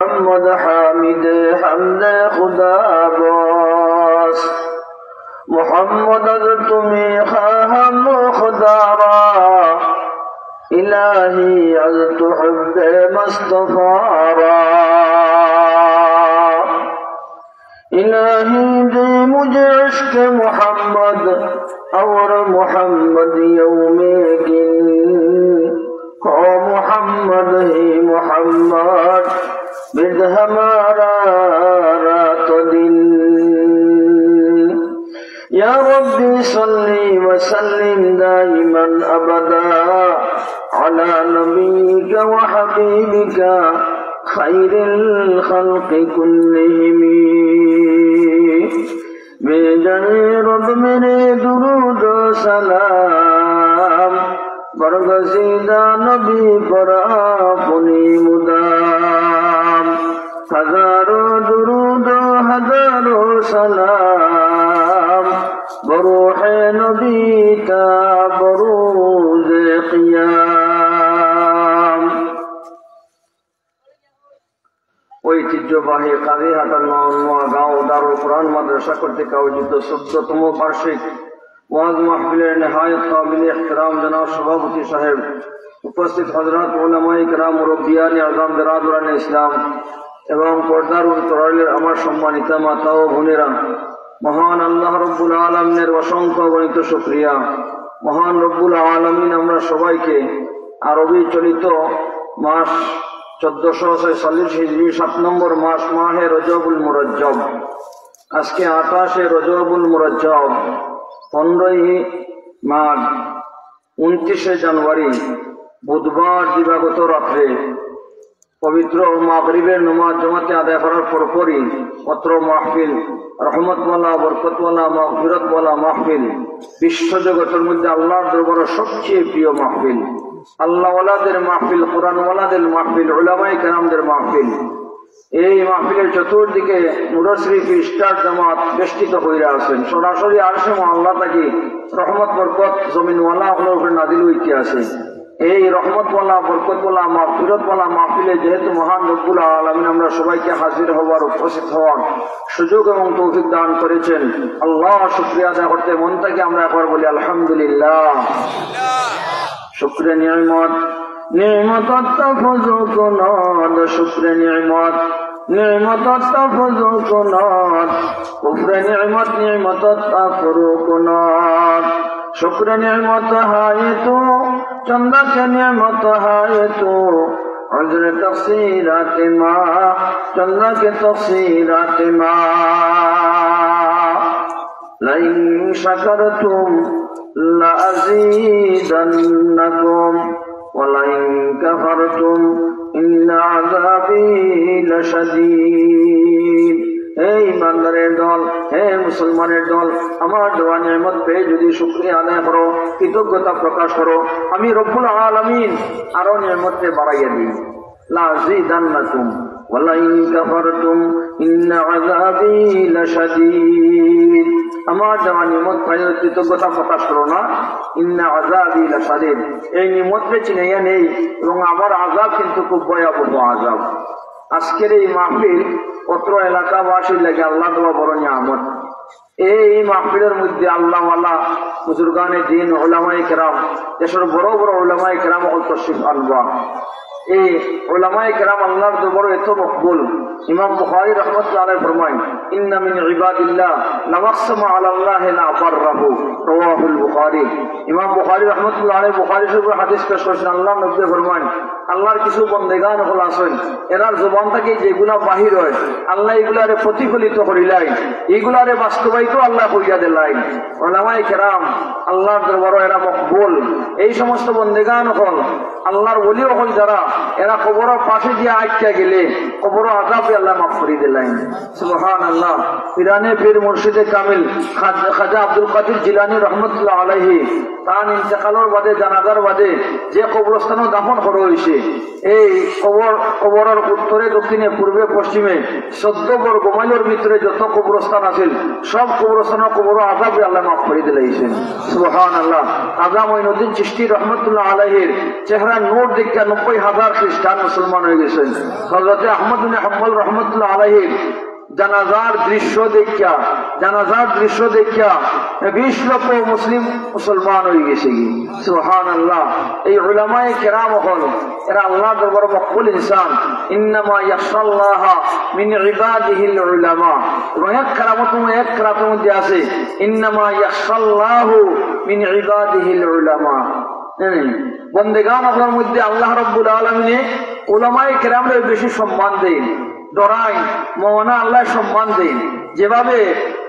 محمد حامد حمد خدا باز محمد از تمی خواهم خدا را الہی از تو حب مصطفی را الہی دے مجھے عشق محمد اور محمد یوم گن ہو محمد ہی محمد بد ہمارا رات دن یا ربی صلی وسلم دائما ابدا على نبيك وحبيبك خير الخلق كلهم بجرد میرے درود و سلام برگزیدہ نبی پر اپنی مدام ہزاروں درود و ہزاروں سلام بروح نبی تا بروز قیام ঐতিহ্যবাহী কাদিহাটার গাঁও দারুল কোরআন মাদ্রাসা কর্তৃক আয়োজিত ১৪তম বার্ষিক ওয়াজ মাহফিলের নেহায়েত কাবিল ইহতিরাম জনাব সভাপতি সাহেব, উপস্থিত হযরত উলামায়ে কেরাম, মুরব্বিয়ানে আযম, বিরাদরানে ইসলাম এবং পর্দার অন্তরালের আমার সম্মানিত মাতা ও বোনেরা, মহান আল্লাহ রব্বুল আলামিনের অসংখ্য গণিত শুকরিয়া। মহান রব্বুল আলামিন আমরা সবাইকে আরবি চলিত মাস 1446 হিজরি 7 নম্বর মাস মাহে রজবুল মুরজ্জব, আজকে 28 রজবুল মুরজ্জব, 15 মাঘ, 29 জানুয়ারি বুধবার দিবাগত রাত্রে পবিত্র মাগরিবের নামাজ জামাতে আদায় করার পরপরই অত্র মাহফিল রহমতওয়ালা, বরকতওয়ালা, মাগফিরাতওয়ালা মাহফিল, বিশ্বজগতের মধ্যে আল্লাহর দরবারে সবচেয়ে প্রিয় মাহফিল, আল্লাহওয়ালাদের মাহফিল, কোরআনওয়ালাদের মাহফিল, উলামায়ে কেরামদের মাহফিল। এই মাহফিলের চতুর্দিকে নূর শরীফ স্টার জামাত বেষ্টিত হইয়া আছেন। সরাসরি আরশে আল্লাহ তাকে রহমত বরকত জমিনওয়ালা হলোর উপরে নাজিল হইতে আছে। এই রহমতওয়ালা, বরকতওয়ালা, মাগফিরাতওয়ালা মাহফিলে যেহেতু মহান রব্বুল আলামিন আমরা সবাইকে হাজির হওয়ার, উপস্থিত হওয়ার সুযোগ এবং তৌফিক দান করেছেন, আল্লাহ শুকরিয়া আদায় করতে মন থেকে আমরা একবার বলি আলহামদুলিল্লাহ। শুকরে নিয়ামত নিয়ামত তাফজু কুনাদ, শুকরে নিয়ামত নিয়ামত তাফজু কুনাদ, কুফরে নিয়ামত নিয়ামত তাফরু কুনাদ। শুকরে নিয়ামত হায় তো চন্দা কে নিয়ামত হায় তো উজর তফসিরাত মা, চন্দা কে তফসিরাত মা। লাইন শাকারতুম লাযীদান্নাকুম ওয়ালাইন কাফারতুম ইন্না আযাবী লাশাদীদ। হে ইমানদারের দল, হে মুসলমানের দল, আমার দেওয়া নিয়ামত পেয়ে যদি শুকরিয়া আদায় করো, কৃতজ্ঞতা প্রকাশ করো, আমি রব্বুল আলামিন আরো নিয়ামতকে বাড়াইয়া দিই। লাযীদান্নাকুম ওয়ালাইন কাফারতুম ইন্না আযাবী লাশাদীদ। আমার দেওয়া নিয়ামত পেয়ে কৃতজ্ঞতা প্রকাশ করো না, ইন্না আযাবী লাশাদীদ, এই নিয়ামতকে চিনাইয়া নেই এবং আমার আযাব কিন্তু খুব ভয়াবহ আযাব। আজকের এই মাহফিল অত্র এলাকাবাসীর লাগে আল্লাহ দেওয়া বড় নিয়ামত। এই মাহফিলের মধ্যে আল্লাহওয়ালা বুজুর্গানে দ্বীন, উলামায়ে কেরাম, দেশের বড় বড় উলামায়ে কেরাম তশরিফ আনবা। এই উলামায়ে কেরাম আল্লাহর দরবারে এত মকবুল। ইমাম বুখারী রাহমাতুল্লাহ আলাইহি ফরমায়, ইন্না মিন ইবাদিল্লাহ লামাকসামা আলাল্লাহি লা বাররাহু, রাওয়াহুল বুখারী। ইমাম বুখারী রাহমাতুল্লাহ আলাইহি বুখারী শরীফের হাদিস পেশ করেছেন। আল্লাহ নবী ফরমায়, আল্লাহর কিছু বন্দেগান হল আছেন, এরার জবান থেকে যেগুলা বাহির হয় আল্লাহ এগুলারে প্রতিফলিত করিলাই, এগুলারে বাস্তবায়িত আল্লাহ করিয়া দিলাই। উলামায়ে কেরাম আল্লাহর দরবারে এরা মকবুল। এই সমস্ত বন্দেগান হল আল্লাহর ওলি হল যারা, এরা কবরের পাশে দিয়ে আটকে গেলে কবর আযাবে আল্লাহ মাফ করে দিলেন। সুবহানাল্লাহ। পিরানে পীর মুর্শিদে কামিল খাজা আব্দুল কাদির জিলানী রহমতুল্লাহ আলাইহি তার ইন্তেকালের বাদে, জানাজার বাদে যে কবরস্থানে দাফন করা হয়েছে, এই কবরের উত্তরে, দক্ষিণে, পূর্বে, পশ্চিমে 14 বর্গ মাইলের ভিতরে যত কবরস্থান আছে সব কবরস্থানের কবর আযাবে আল্লাহ মাফ করে দিলেন। সুবহানাল্লাহ। খাজা মঈনুদ্দিন চিশতি রহমতুল্লাহ আলাইহির চেহারা নূর দেখে 90,000 খ্রিস্টান মুসলমান হয়ে গেছেন। হযরত আহমদ আহমদ বিন হাম্বল রহমতুল্লাহ আলাইহি জানাজার দৃশ্য দেখিয়া 20 লক্ষ মুসলমান হয়ে গেছে। সুবহানাল্লাহ। এই উলামায়ে কেরাম হল এরা আল্লাহ দরবারে মকবুল ইনসান। ইন্নামা ইয়াখশাল্লাহা মিন ইবাদিহিল উলামা। এবং এক কেরাতের মধ্যে আছে ইন্নামা ইয়াখশাল্লাহু মিন ইবাদিহিল উলামা। বন্দেগান আপনার মধ্যে আল্লাহ রাব্বুল আলামিন উলামায়ে কেরামকে বেশি সম্মান দেন, ডরাই মওনা আল্লাহ সম্মান দেন। যেভাবে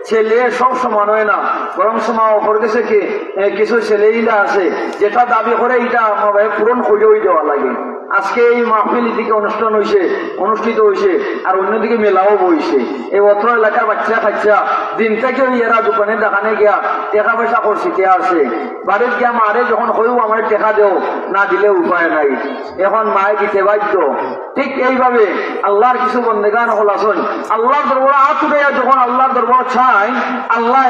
ছেলে সব সমান হয় না, বরং সময় অপর গেছে কি কিছু ছেলেইলা আছে যেটা দাবি করে এটা আমার পূরণ করেই দেওয়া লাগে। আজকে এই মাহফিল দিকে অনুষ্ঠিত হয়েছে আর অন্যদিকে মেলাও বইছে। এই অত্র এলাকার বাচ্চা দিন থেকে এরা দোকানে দেখানে গিয়া টাকা পয়সা করছে কে আছে বাড়ির গিয়া মারে যখন হয়েও আমার টাকা দেও না দিলে উপায় নাই, এখন মায়ে দিতে বাধ্য। ঠিক এইভাবে আল্লাহর কিছু বন্দেগান হল আসুন আল্লাহর দরবার আতুরে যখন আল্লাহর দরবার চাই আল্লাহ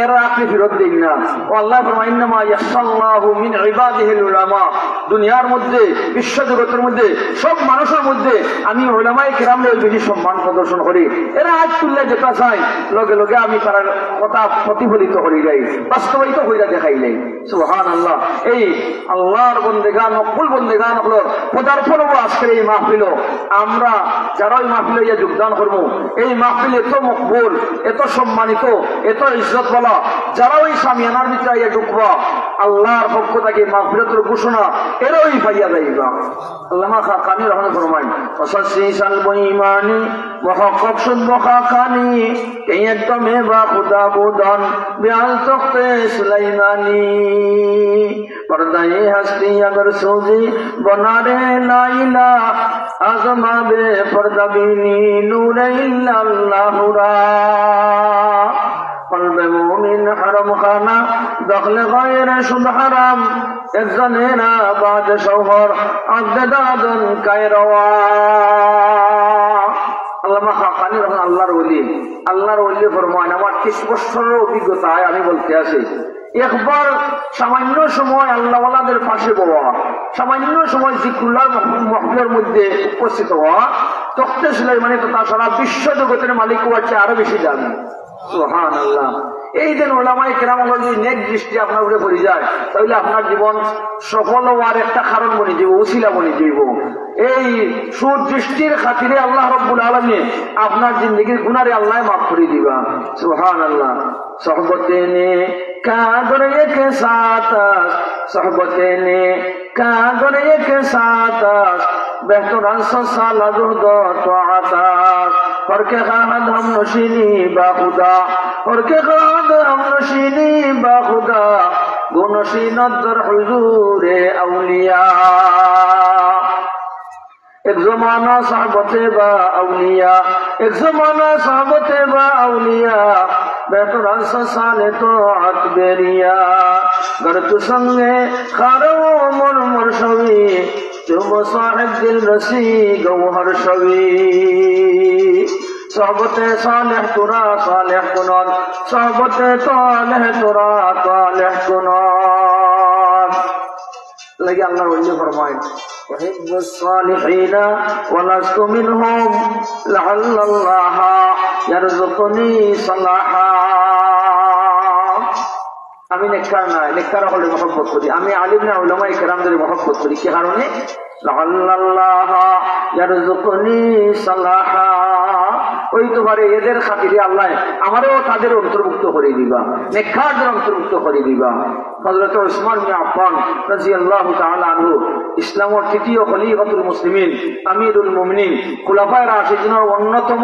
এরা আপনি ফেরত দিন না। ও আল্লাহ ফরমায় ইন্নামা ইয়াখশাল্লাহু মিন ইবাদিহিল উলামা। দুনিয়ার মধ্যে বিশ্ব জগতের মধ্যে সব মানুষের মধ্যে আমি উলামায়ে কেরামদের বেশি সম্মান প্রদর্শন করি। এরা আজ তুললে যেটা চাই লগে লগে আমি তার কথা প্রতিফলিত করি যাই, বাস্তবায়িত হইয়া দেখাই যাই। সুবহানাল্লাহ। এই আল্লাহর বন্দেগান মকবুল বন্দেগান হলো পদার্পণ হবো আজকের এই মাহফিল। আমরা যারা এই মাহফিলে ইয়া যোগদান করবো এই মাহফিল এত মকবুল, এত সম্মানিত, এত ইজ্জত বলা, যারা ওই সামিয়ানার ভিতরে ইয়া ঢুকবা আল্লাহর পক্ষ থেকে মাগফিরাতের ঘোষণা এরাই পাইয়া যাইবা। আল্লামা খাকানি রহমান ফরমায় ওয়াসাসিসাল বঈমানি মুহাক্কাক শুদ্ধ খাকানি কেয়তমে বা খুদা বুদান বিআল তখতে সুলাইমানি পর্দায়ে হস্তি अगर सूजी बना रे लाइला आजमाबे पर्दा बिनी नूर इल्लल्लाहु रा कल्बे मोमिन हरम खाना दखल गैर शुद्ध हराम एक जनेरा बाद शौहर अब्दादन कायरवा। আল্লামা খাকানি রহমান আল্লাহর ওলি ফরমান আমার 30 বছরের অভিজ্ঞতায় আমি বলতে আছি একবার সামান্য সময় আল্লাহওয়ালাদের পাশে বওয়া, সামান্য সময় জিক্রুল্লাহ মাহফিলের মধ্যে উপস্থিত হওয়া তখতে সুলাইমানি তথা সারা বিশ্ব জগতের মালিক হচ্ছে আরো বেশি জানি। সুবহানাল্লাহ। এই দিন ওলামায়ে কেরামগণ যদি নেক দৃষ্টি আপনার উপরে পড়ে যায় তাহলে আপনার জীবন সফল হওয়ার একটা কারণ বনে যাইব, ওসিলা বনে যাইব। এই সুদৃষ্টির খাতিরে আল্লাহ রাব্বুল আলামিন আপনার জিন্দেগির গুনারে আল্লাহ মাফ করে দিবা। সুবহানাল্লাহ। सोहबते ने कादर एक साथ, सोहबते ने कादर एक साथ बेहतर साल दो तो आता और के खाद हम नशीनी बाखुदा और के खाद हम नशीनी बाखुदा गुनशीनत दर हुजूरे औलिया। एक जमाना साहबते बा औलिया, एक जमाना साहबते बा औलिया बेहतर साले तो अकबरिया गर तु संगे खारो मोर मोर शवी तुम साहिब दिल रसी गौहर शवी सोहबते सालेह तुरा सालेह कुनन सोहबते तालेह तुरा तालेह कुनन। लगे अल्लाह वली फरमाए أحب الصالحين ولست منهم لعل الله يرزقني صلاحا। আমি নেককার না, নেককার হলে মহব্বত করি। আমি আলিম না উলামায়ে কেরামদের মহব্বত করি। কি কারণে? লাআল্লাল্লাহ ইয়ারযুকুনি সালাহা। ওই তো পারে এদের খাতিরে আল্লাহ আমারও তাদের অন্তর্ভুক্ত করে দিবা, নেককারদের অন্তর্ভুক্ত করে দিবা। হযরত উসমান ইবনে আফফান রাদিয়াল্লাহু তাআলা আনহু ইসলামের তৃতীয় খলিফাতুল মুসলিমিন আমিরুল মুমিনিন খুলাফায়ে রাশিদিনের অন্যতম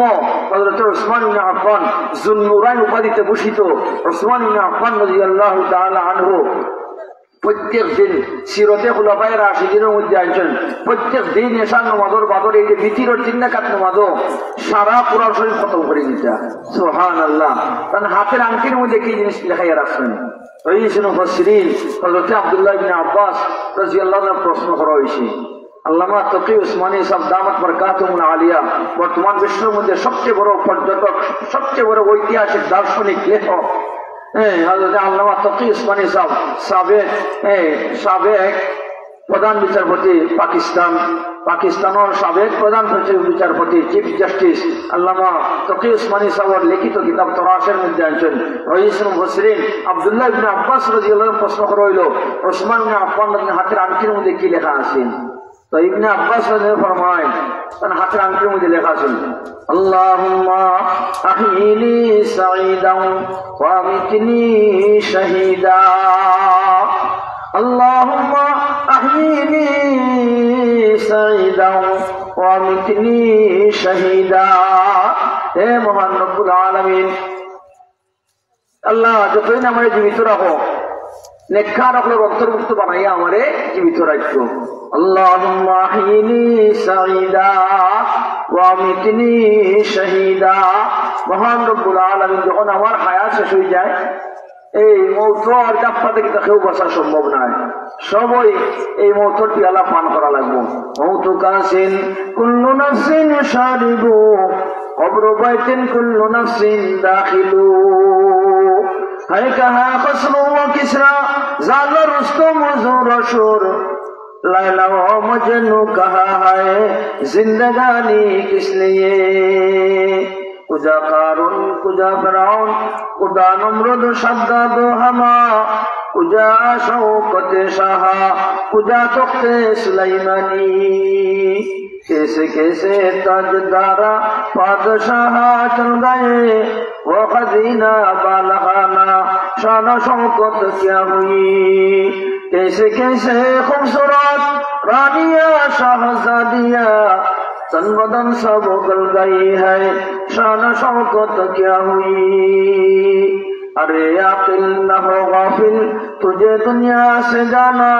হযরত উসমান ইবনে আফফান যুন্নুরাইন উপাধিতে ভূষিত উসমান ইবনে আফফান রাদিয়াল্লাহু তাআলা আনহু প্রত্যেক দিন সিরতে খুলাফায়ে রাশিদিনের মধ্যে আছেন প্রত্যেক দিন এশার নামাজের বাদর এই যে বিতিরের 3 রাকাত নামাজও সারা কুরআন শরীফ খতম করে দিতা। সুবহানাল্লাহ। তার হাতের আংটির মধ্যে কি জিনিস লেখাইয়া রাখছেন? ওই শুনো মুফাসসিরিন হযরত আব্দুল্লাহ ইবনে আব্বাস রাদিয়াল্লাহু আনহু প্রশ্ন করা হয়েছে। আল্লামা তকি উসমানী সাহেব দামাত বরকাতুহুল আলিয়া বর্তমান বিশ্বের মধ্যে সবচেয়ে বড় পর্যটক, সবচেয়ে বড় ঐতিহাসিক দার্শনিক লেখক হযরত আল্লামা তকি উসমানী সাহেব সাবেক প্রধান বিচারপতি পাকিস্তান পাকিস্তানের সাবেক প্রধান বিচারপতি চিফ জাস্টিস আল্লামা তকি উসমানী সাহেবের লিখিত কিতাব তরাসের মধ্যে আনছেন রইসুল মুফাসসিরিন আব্দুল্লাহ ইবনে আব্বাস রাদিয়াল্লাহু আনহু প্রশ্ন করা হইল ওসমান ইবনে আফফান হাতের আংটির মধ্যে কি লেখা আছে? তো ইবনে আব্বাস রাদিয়াল্লাহু ফরমায় তার হাতের আংটির মধ্যে লেখা আছে আল্লাহুম্মা আহিনি সাঈদান ওয়া আমিতনি শাহীদা আল্লাহুম্মা আহিনি সাঈদান ওয়া আমিতনি শাহীদা। হে মহান রব্বুল আলামিন, আল্লাহ যতদিন আমারে জীবিত রাখো নেককার আপনার অন্তর্ভুক্ত বানাইয়া আমারে জীবিত রাখো। আল্লাহুম্মা আহিনি সাঈদা ওয়া আমিতনি শাহীদা। মহান রব্বুল আলামিন যখন আমার হায়াত শেষ হয়ে যায়, এই মৌতর জাপ্পা থেকে তো কেউ বসা সম্ভব নয়, সবই এই মৌতর পিয়ালা পান করা লাগবো। মৌতু কাসিন কুল্লু নাফসিন শারিবু কবরু বাইতিন কুল্লু নাফসিন দাখিলু হায় কাহা খসরু ওয়া কিসরা জাল রুস্তম জুর শুর লাইলা ও মজনু কাহা হায় জিন্দেগানি কিস লিয়ে কুজা কারুন কুজা ফিরাউন কুজা নমরুদ শাদ্দাদ হামা কুজা শৌকতে শাহা কুজা তখতে সুলাইমানি कैसे कैसे ताजदारा बादशाह चल गए वो खजीना बालखाना शान शौकत क्या हुई कैसे कैसे खूबसूरत रानिया शहजादिया तन बदन सब गल गई है शान शौकत क्या हुई। अरे आकिल न हो गाफिल तुझे दुनिया से जाना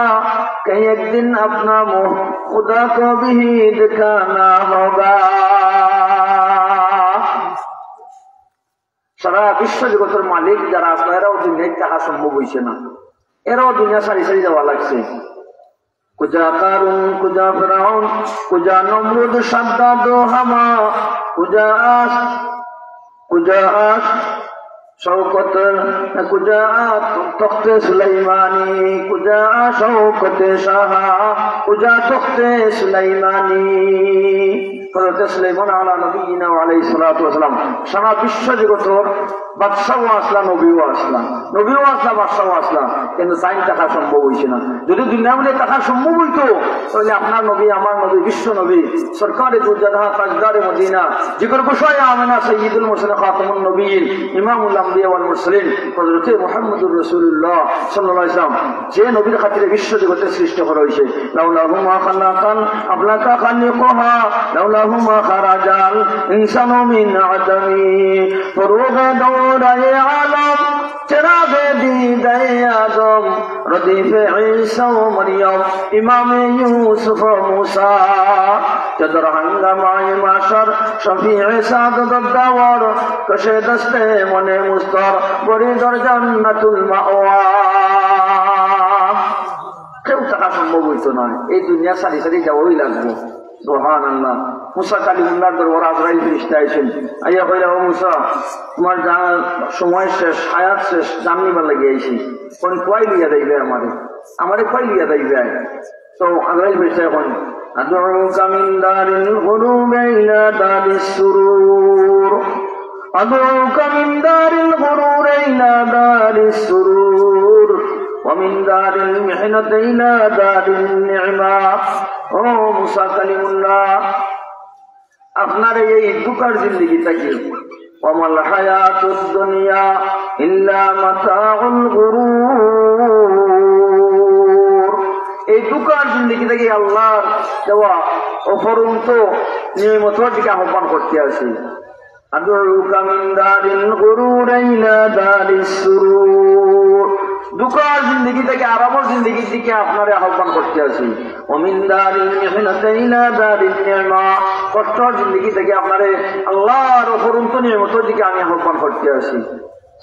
कहीं एक दिन अपना मुंह खुदा को भी दिखाना होगा। সারা বিশ্ব জগতের মালিক যারা আছে এরাও দুনিয়ায় থাকা সম্ভব হয়েছে না, এরাও দুনিয়া সারি সারি যাওয়া লাগছে। কুজা কারুন কুজা ফিরাউন কুজা নমরুদ শাদ্দাদ হামা কুজা আস शौकत कुजा तख्ते सुलाइमानी कुजा शौकत शाह कुजा तख्ते सुलाइमानी। হযরত সুলাইমান আলা নবিয়িনা ওয়া আলাইহিস সালাতু ওয়া সালাম সারা বিশ্ব জগতের বাদশাহ আসলা, নবীও আসলা, নবীও আসলা, বাদশাহ আসলা, কিন্তু সাইন টাকা সম্ভব হইছে না। যদি দুনিয়া মিলে টাকা সম্ভব হইতো তাহলে আপনার নবী আমার নবী বিশ্ব নবী সরকারে দুজাহা তাজদারে মদিনা জিকর কুশায় আমিনা সাইয়্যিদুল মুরসালিন খাতামুন নবিয়্যিন ইমামুল আমবিয়া ওয়াল মুরসালিন হযরত মুহাম্মদুর রাসূলুল্লাহ সাল্লাল্লাহু আলাইহি ওয়াসাল্লাম যে নবীর খাতিরে বিশ্ব জগতের সৃষ্টি করা হইছে। লাউলাহু মা খালাকান আবলাকা খালিকুহা লাউলাহুমা খারাজাল ইনসানু মিন আদমি ফুরুগে দৌরায়ে আলম চিরাগে দিদায়ে আদম রদিফে ঈসা ও মরিয়ম ইমামে ইউসুফ ও মুসা চদর হাঙ্গামায়ে মাশর শফিয়ে সাদত দাওয়ার কশে দস্তে মনে মুস্তর বরিদর জান্নাতুল মাওয়া। কেউ টাকা সম্ভব হইতো না, এই দুনিয়া সারি সারি যাওয়াই লাগবো। সুবহানাল্লাহ। মুসা কালিমুল্লাহর দরবারে আজরাইল ফেরেশতা আইছেন, আইয়া কইলা ও মুসা তোমার সময় শেষ, হায়াত শেষ, জান নিবার লাগি আইছি, কোন কই লিয়া যাইবে আমারে কই লিয়া যাইবে? তো আজরাইল ফেরেশতা এখন আদউকা মিন দারিল গুরুব ইলা দারিস সুরুর আদউকা মিন দারিল গুরুর ইলা দারিস সুরুর ومن دار المحنة إلى دار النعمة। ও মুসা কালিমুল্লাহ, আপনার এই দুঃখের জিন্দগি থেকে ওয়ামাল হায়াতুদ দুনিয়া ইল্লা মাতাউল গুরুর, এই দুঃখের জিন্দগি থেকে আল্লাহর দেওয়া অপরন্ত নিয়মতের দিকে আহ্বান করতে আসি। আদউকা মিন দারিল গুরুর ইলা দারিস সুরুর, দুঃখের জিন্দগি থেকে আরামের জিন্দগির দিকে আপনারে আহ্বান করতে আছি। ওমিন দারিল মিহনাতি ইলা দারিন নি'মা, কষ্টের জিন্দগি থেকে আপনারে আল্লাহর অপরন্ত নিয়ামতের দিকে আমি আহ্বান করতে আছি।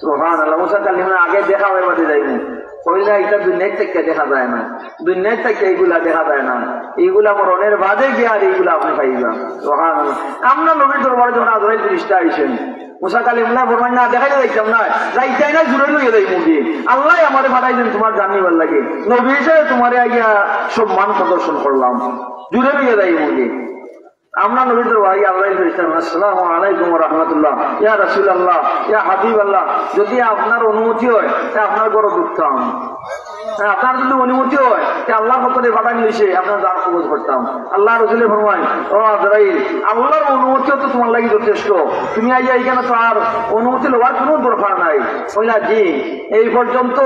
সুবহানাল্লাহ। মুসা কালিমুল্লাহ আগে দেখা হয়ে বাদে যাইনি, কইলা এটা দুনিয়ার থেকে দেখা যায় না, দুনিয়ার থেকে এইগুলা দেখা যায় না, এইগুলা মরণের বাদে গিয়ে আর এইগুলা আপনি পাইবা। সুবহানাল্লাহ। আমরা নবীর দরবারে যখন আজরাইল ফেরেশতা আইছেন, মুসা কালিমুল্লাহ ফরমান না দেখাইলে দেখতাম না যাইতাই না জুড়ে লইয়া যাই মুখে আল্লাহ আমারে পাঠাইছেন তোমার জানিবার লাগে নবী হিসেবে তোমারে আগে সম্মান প্রদর্শন করলাম জুড়ে লইয়া যাই মুখে আমরা নবীর দরবারে আল্লাহ ফেরেশতাম আসসালামু আলাইকুম ওয়া রাহমাতুল্লাহ ইয়া রাসূলুল্লাহ ইয়া হাবিবাল্লাহ যদি আপনার অনুমতি হয় তা আপনার বড় দুঃখতাম আপনার যদি অনুমতি হয় যে আল্লাহর পক্ষ থেকে পাঠানি হয়েছে আপনার যার কবজ করতাম আল্লাহ রাসূলে ফরমায় ও আজরাইল আল্লাহর অনুমতিও তো তোমার লাগি যথেষ্ট তুমি আইয়া এখানে তো আর অনুমতি লওয়ার কোনো দরকার নাই কইলা জি এই পর্যন্ত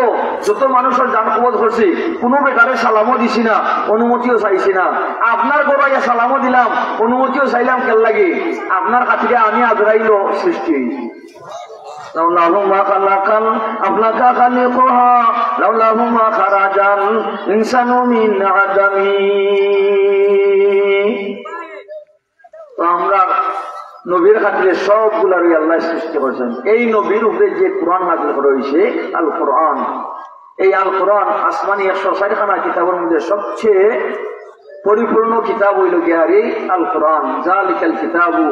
যত মানুষের যান কবজ করছি কোনো বেকারে সালামও দিছি না অনুমতিও চাইছি না আপনার ঘরে আইয়া সালামও দিলাম অনুমতিও চাইলাম কেন লাগে আপনার খাতিরে আমি আজরাইলও সৃষ্টি হয়েছি لولاه ما خلق أفلك خلقها لولاه ما خرج الإنسان من عدم তো আমরা নবীর খাতিরে সবগুলার আল্লাহ সৃষ্টি করেছেন এই নবীর উপরে যে কোরআন নাযিল করা হয়েছে আল কোরআন এই আল কোরআন আসমানি 160 খানা কিতাবের মধ্যে সবচেয়ে পরিপূর্ণ কিতাব হইল গিয়ারি আল কোরআন যালিকাল কিতাবু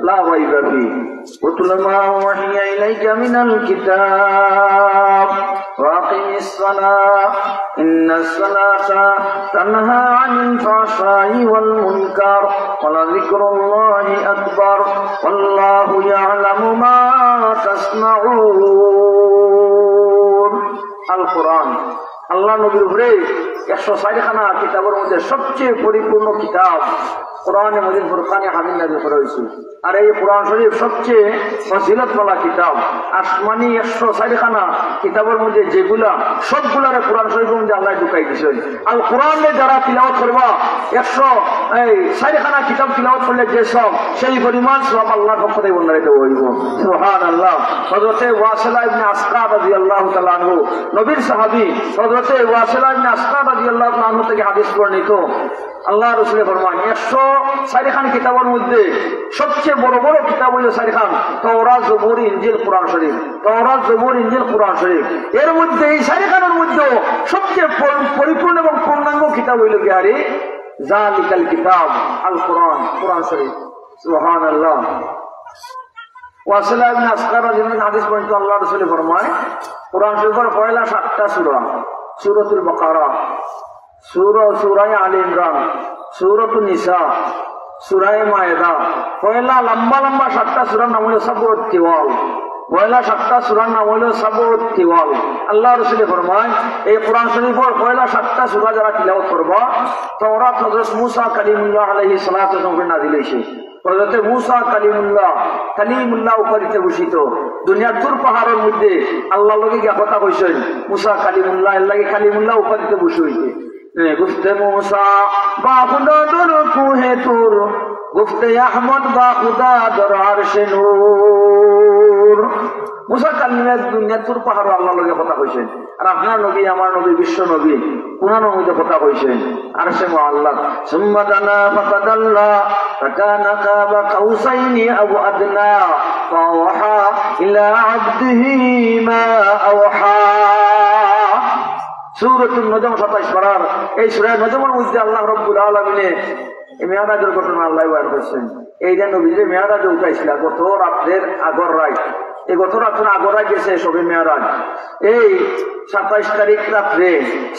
লা রাইবা ফিহি উতলু মা ওয়াহিয়া ইলাইকা মিনাল কিতাব ওয়া আকিমিস সালাহ ইন্নাস সালাতা তানহা আনিল ফাহশাই ওয়াল মুনকার ওয়া লাযিকরুল্লাহি আকবার ওয়াল্লাহু ইয়ালামু মা তাসমাউন আল কোরআন আল্লাহ নবীর উপরে 160 খানা কিতাবের মধ্যে সবচেয়ে পরিপূর্ণ কিতাব কোরআনে মজিদ ফুরকানে হামিদ নাযিল করা হয়েছে আর এই কোরআন শরীফ সবচেয়ে ফজিলতওয়ালা কিতাব আসমানি 160 খানা কিতাবের মধ্যে যেগুলা সবগুলারে কোরআন শরীফের মধ্যে আল্লাহ ঢুকাই দিয়েছেন আল কোরআনে যারা তিলাওয়াত করবা 160 খানা কিতাব তিলাওয়াত করলে যে সব সেই পরিমাণ সব আল্লাহর পক্ষ থেকে বর্ণিত হইব সুবহানাল্লাহ হযরতে ওয়াসিলা ইবনে আসকা রাদিয়াল্লাহু তাআলা আনহু নবীর সাহাবী হযরতে ওয়াসিলা ইবনে আসকা রাদিয়াল্লাহু তাআলা আনহু থেকে হাদিস বর্ণিত আল্লাহ রাসূল ফরমান 160 খান কিতাবের মধ্যে সবচেয়ে বড় বড় কিতাব হলো 4 খান তাওরাত জবুর ইনজিল কোরআন শরীফ তাওরাত জবুর ইনজিল কোরআন শরীফ এর মধ্যে এই 4 খানের মধ্যে সবচেয়ে পরিপূর্ণ এবং পূর্ণাঙ্গ কিতাব হলো কি আরে যালিকাল কিতাব আল কোরআন কোরআন শরীফ সুবহানাল্লাহ ওয়াসিলা ইবনে আসকার রাদিয়াল্লাহু হাদিস বর্ণিত আল্লাহ রাসূল ফরমায় কোরআন শরীফের পয়লা 7টা সূরা সূরাতুল বাকারা সূরা আলে ইমরান সূরাতুন নিসা সূরা মায়েদা পয়লা লম্বা লম্বা 7টা সূরার নাম হলো সাবউত তিওয়াল পয়লা 7টা সূরার নাম হলো সাবউত তিওয়াল আল্লাহ রাসূল ফরমায় এই কোরআন শরীফের পয়লা 7টা সূরা যারা তিলাওয়াত করবে তাওরাত হযরত মুসা কালিমুল্লাহ আলাইহিস সালাতু ওয়াস সালাম নাযিল হইছে হযরত মুসা কালিমুল্লাহ উপরিতে বসিত দুনিয়ার তুর পাহাড়ের মধ্যে আল্লাহর লগে গিয়া কথা কইছেন মুসা কালিমুল্লাহ এর লাগি কালিমুল্লাহ উপরিতে বসে হইছে গুফতে মুসা বা খুদা দর কুহে তুর গুফতে আহমদ বা খুদা দর আরশে নূর মুসা কালিমের দুনিয়ার তুর পাহাড় আল্লাহর লগে কথা কইছেন আর আপনার নবী আমার নবী বিশ্ব নবী কোরআনের মধ্যে কথা কইছেন আরশে মুআল্লাক সুম্মা দানা ফাতাদাল্লা ফাকানা কাবা কাউসাইনি আও আদনা ফাওহা ইলা আবদিহি মা আওহা সূরাতুন নজম 27 পারার এই সূরা নজমের মধ্যে আল্লাহ রাব্বুল আলামিন মেয়ারাজের ঘটনা আল্লাহ বয়ান করেছেন এই যে নবীজি মেয়ারাজে উঠাইছিল গত রাতের আগর রাত এই গত রাতের আগর রাত গেছে সবে মেয়ারাজ এই 27 তারিখ রাত্রে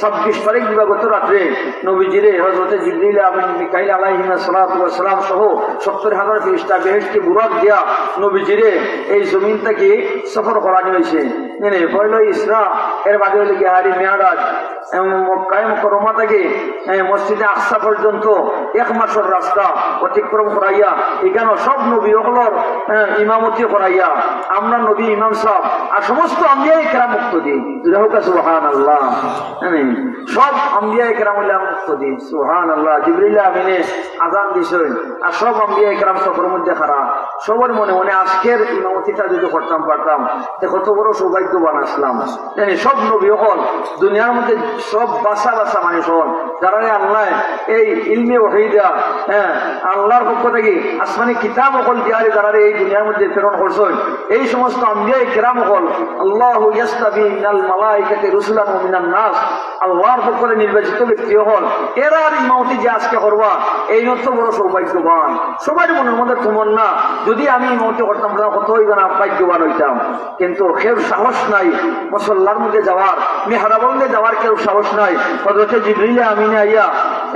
26 তারিখ দিবাগত রাত্রে নবীজিরে হযরত জিবরিল এবং মিকাইল আলাইহিস সালাতু ওয়াস সালাম সহ 70,000 ফেরেশতা বেহেশতে বুরাক দিয়া নবীজিরে এই জমিন থেকে সফর করানো হয়েছে পয়লা ইসরা এর বাদে হইল গিয়ে হারি মেয়ারাজ মক্কা মুকাররমা থেকে মসজিদে আকসা পর্যন্ত 1 মাসের রাস্তা অতিক্রম করাইয়া এখানে সব নবী হলর ইমামতি করাইয়া আমরা নবী ইমাম সাহেব আর সমস্ত আম্বিয়া কেরাম মুক্তদি সুবহানাল্লাহ সব আম্বিয়া কেরাম মুক্তদি সুবহানাল্লাহ জিবরিল আমিনে আযান দিছেন আর সব আম্বিয়া কেরাম সফরের মধ্যে খাড়া সবার মনে মনে আজকের ইমামতিটা যদি করতাম পারতাম তে কত বড় সৌভাগ্যবান আসলাম সব নবী হল দুনিয়ার মধ্যে সব বাসা বাসা মানুষ হল যারা আল্লাহ এই ইলমে ওয়াহিদা আল্লাহর পক্ষ থেকে আসমানি কিতাব হল দিয়ারে যারা এই দুনিয়ার মধ্যে প্রেরণ করছেন এই সমস্ত আম্বিয়া কেরাম হল আল্লাহু ইয়াসতাবি মিনাল মালাইকাতি রুসুলান ওয়া মিনান নাস আল্লাহর পক্ষ থেকে নির্বাচিত ব্যক্তি হল এরা ইমামতি যে আজকে করবা এই নত বড় সৌভাগ্যবান সবার মনের মধ্যে তমন্না যদি আমি মতে করতাম কত হইব না, ভাগ্যবান হইতাম। কিন্তু কেউ সাহস নাই মুসল্লার মধ্যে যাওয়ার, মেহরাবের মধ্যে যাওয়ার কেউ সাহস নাই। হযরত জিবরিল আমিন আইয়া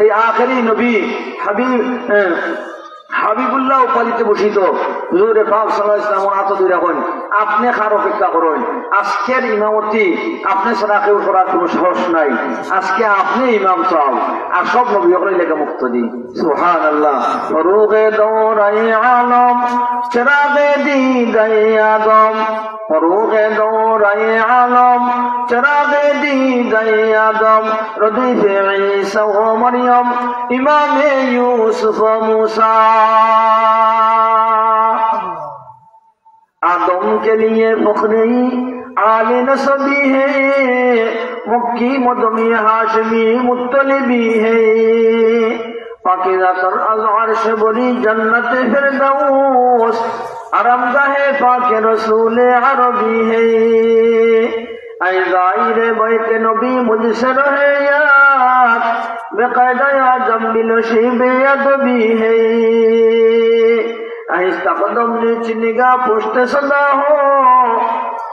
এই আখেরি নবী হাবিবুল্লাহ উপাধিতে বসিত হুজুরে পাক সাল্লাল্লাহু আলাইহি ওয়াসাল্লাম হাত ধরে রাখেন, আপনি কার অপেক্ষা করেন? আজকের ইমামতি আপনি ছাড়া কেউ করার কোনো সাহস নাই। আজকে আপনি ইমাম সাহেব, আর সব নবী হলেন লেখা মুক্তদি। সুবহানাল্লাহ। ফরুগে দৌরাই আলম চিরাগে দিদাই আদম, ফরুগে দৌরাই আলম চিরাগে দিদাই আদম, রদিফে ঈসা ও মরিয়ম ইমামে ইউসুফ ও मूसा। आदम के लिए फखरे आले नसबी है, मक्की मदमी हाशमी मुत्तलिबी है, पाकीज़ा तर अज़ अर्श बरी जन्नत फिरदौस, आरामगाहे पाक रसूल अरबी है। ऐ ज़ाहिर बैत नबी मुझसे रहे याद, बेक़ायदा आज़म बिनशीब अदबी है। आहिस्ता कदम नीच निगाह पुश्त सदा हो,